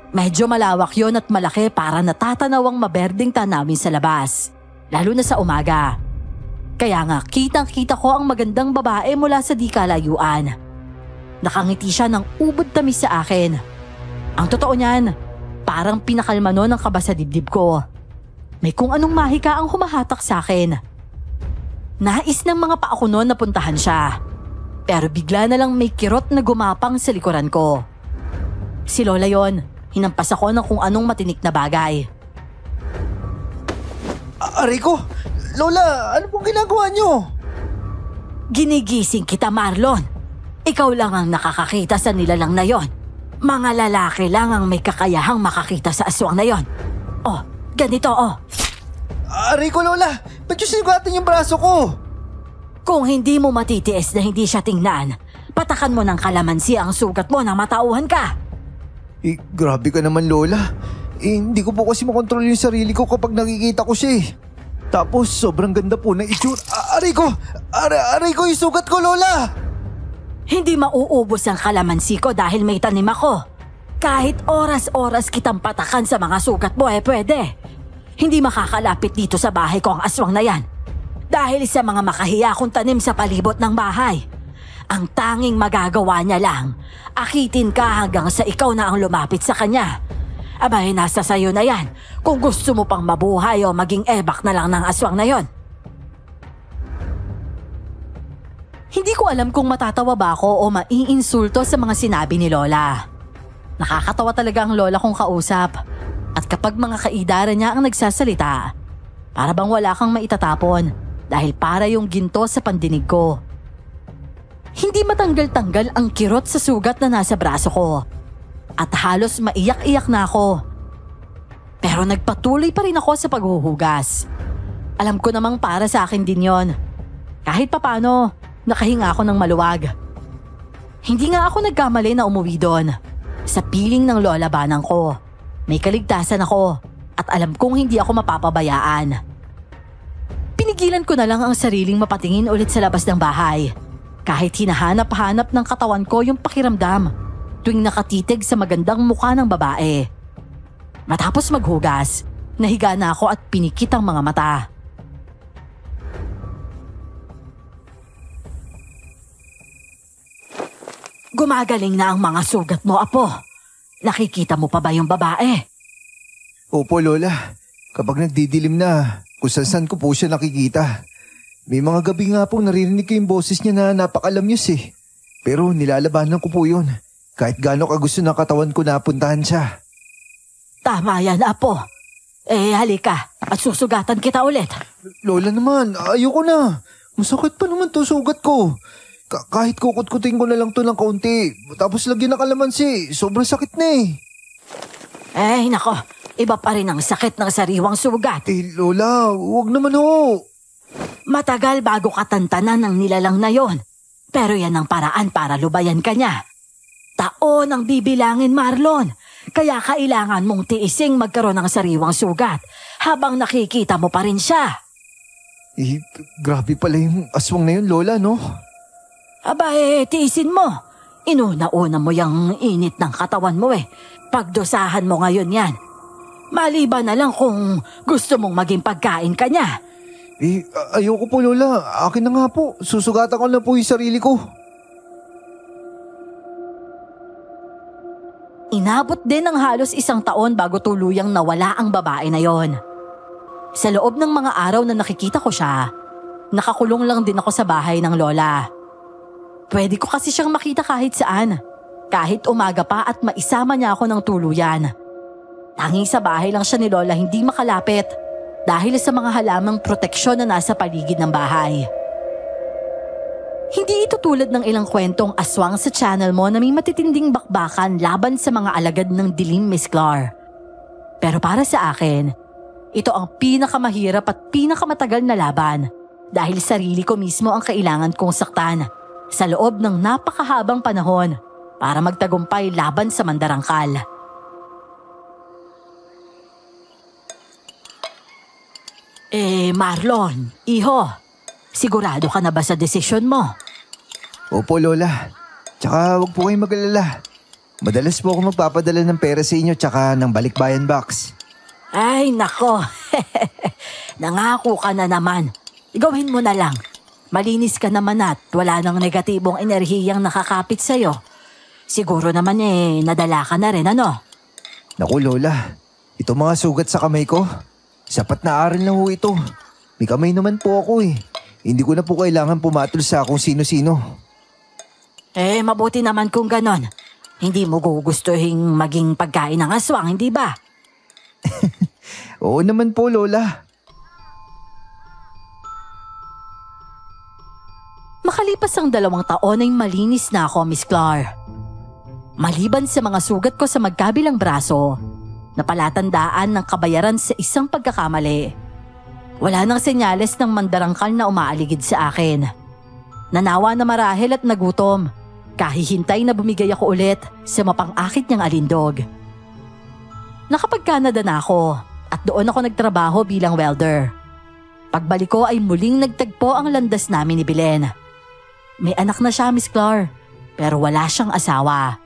Medyo malawak yon at malaki para natatanaw ang maberdeng tanawin sa labas. Lalo na sa umaga. Kaya nga kitang-kita ko ang magandang babae mula sa di kalayuan. Nakangiti siya ng ubod tamis sa akin. Ang totoo niyan, parang pinakalma nun ang kaba sa dibdib ko. May kung anong mahika ang humahatak sa akin. Nais ng mga paa ko noon na puntahan siya. Pero bigla na lang may kirot na gumapang sa likuran ko. Si Lola yon, hinampas ako ng kung anong matinik na bagay. Aray ko! Lola, ano pong ginagawa niyo? Ginigising kita, Marlon. Ikaw lang ang nakakakita sa nilalang na yon. Mga lalaki lang ang may kakayahang makakita sa aswang na yon. Ganito. Aray ko, Lola! Ba't yung sinugatan yung braso ko? Kung hindi mo matitiis na hindi siya tingnan, patakan mo ng kalamansi ang sugat mo na matauhan ka. Grabe ka naman, Lola. Hindi ko po kasi makontrol yung sarili ko kapag nakikita ko siya Tapos sobrang ganda po ng itsura. Aray ko! Aray ko yung sugat ko, Lola! Hindi mauubos ang kalamansi ko dahil may tanim ako. Kahit oras-oras kitang patakan sa mga sugat mo pwede. Hindi makakalapit dito sa bahay ko ang aswang na yan. Dahil sa mga makahiya kong tanim sa palibot ng bahay. Ang tanging magagawa niya lang, akitin ka hanggang sa ikaw na ang lumapit sa kanya. Abay, nasa sayo na yan kung gusto mo pang mabuhay o maging ebak na lang ng aswang na yon. Hindi ko alam kung matatawa ba ako o maiinsulto sa mga sinabi ni Lola. Nakakatawa talaga ang lola kong kausap. At kapag mga kaidaran niya ang nagsasalita, para bang wala kang maitatapon dahil para yung ginto sa pandinig ko. Hindi matanggal-tanggal ang kirot sa sugat na nasa braso ko. At halos maiyak-iyak na ako. Pero nagpatuloy pa rin ako sa paghuhugas. Alam ko namang para sa akin din yon. Kahit papano, nakahinga ako ng maluwag. Hindi nga ako nagkamali na umuwi doon. Sa piling ng lola banang ko. May kaligtasan ako at alam kong hindi ako mapapabayaan. Pinigilan ko na lang ang sariling mapatingin ulit sa labas ng bahay. Kahit hinahanap-hanap ng katawan ko yung pakiramdam tuwing nakatitig sa magandang mukha ng babae. Matapos maghugas, nahiga na ako at pinikit ang mga mata. Gumagaling na ang mga sugat mo, Apo. Nakikita mo pa ba yung babae? Opo, Lola. Kapag nagdidilim na, kung saan ko po siya nakikita. May mga gabi nga po naririnig ko yung boses niya na napakalamyos eh. Pero nilalabanan ko po yun. Kahit gaano kagusto ng katawan ko na puntahan siya. Tama yan, Apo. Halika at susugatan kita ulit. Lola naman, ayoko na. Masakit pa naman to sugat ko. Kahit kukut-kutin ko na lang to ng kaunti. Tapos lagyan ng kalamansi. Sobrang sakit na eh. Nako. Iba pa rin ang sakit ng sariwang sugat. Lola, huwag naman ho. Matagal bago katantanan ng nilalang na yon. Pero yan ang paraan para lubayan ka niya. Taon ang bibilangin, Marlon. Kaya kailangan mong tiising magkaroon ng sariwang sugat habang nakikita mo pa rin siya. Grabe pala yung aswang na yun, Lola, no? Aba tiisin mo. Inuna-una mo yung init ng katawan mo eh. Pagdusahan mo ngayon yan. Maliban na lang kung gusto mong maging pagkain ka niya. Ayoko po, Lola. Akin na nga po. Susugatan ko na po yung sarili ko. Inabot din ng halos 1 taon bago tuluyang nawala ang babae na yon. Sa loob ng mga araw na nakikita ko siya, nakakulong lang din ako sa bahay ng lola. Pwede ko kasi siyang makita kahit saan. Kahit umaga pa at maisama niya ako ng tuluyan. Tanging sa bahay lang siya ni Lola hindi makalapit dahil sa mga halamang proteksyon na nasa paligid ng bahay. Hindi ito tulad ng ilang kwentong aswang sa channel mo na may matitinding bakbakan laban sa mga alagad ng dilim, Miss Clar. Pero para sa akin, ito ang pinakamahirap at pinakamatagal na laban dahil sarili ko mismo ang kailangan kong saktan sa loob ng napakahabang panahon para magtagumpay laban sa mandarangkal. Marlon, iho, sigurado ka na ba sa desisyon mo? Opo, Lola. Tsaka huwag po kayong mag-alala. Madalas po ako magpapadala ng pera sa inyo tsaka ng balikbayan box. Ay, nako. Nangako ka na naman. Gawin mo na lang. Malinis ka naman at wala nang negatibong enerhiyang nakakapit sa'yo. Siguro naman nadala ka na rin, ano? Naku, Lola. Ito mga sugat sa kamay ko. Sapat na aral na ho ito. May kamay naman po ako eh. Hindi ko na po kailangan pumatol sa kung sino-sino. Mabuti naman kung ganon. Hindi mo gugustuhin maging pagkain ng aswang, hindi ba? Oo naman po, Lola. Makalipas ang 2 taon ay malinis na ako, Miss Clar. Maliban sa mga sugat ko sa magkabilang braso, napalatandaan ng kabayaran sa isang pagkakamali. Wala nang senyales ng mandarangkal na umaaligid sa akin. Nanawa na marahil at nagutom. Kahihintay na bumigay ako ulit sa mapang-akit niyang alindog. Nakapag-Canada na ako at doon ako nagtrabaho bilang welder. Pagbalik ko ay muling nagtagpo ang landas namin ni Belen. May anak na siya, Miss Clar, pero wala siyang asawa.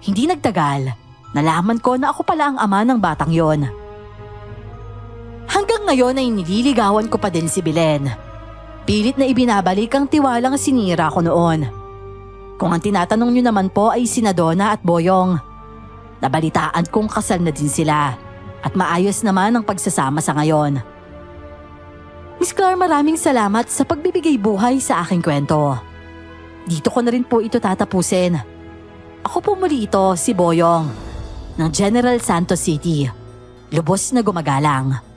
Hindi nagtagal, nalaman ko na ako pala ang ama ng batang yon. Hanggang ngayon ay nililigawan ko pa din si Belen. Pilit na ibinabalik ang tiwalang sinira ko noon. Kung ang tinatanong niyo naman po ay sina Donna at Boyong. Nabalitaan kong kasal na din sila at maayos naman ang pagsasama sa ngayon. Miss Clar, maraming salamat sa pagbibigay buhay sa aking kwento. Dito ko na rin po ito tatapusin. Ako po muli ito, si Boyong, ng General Santos City. Lubos na gumagalang.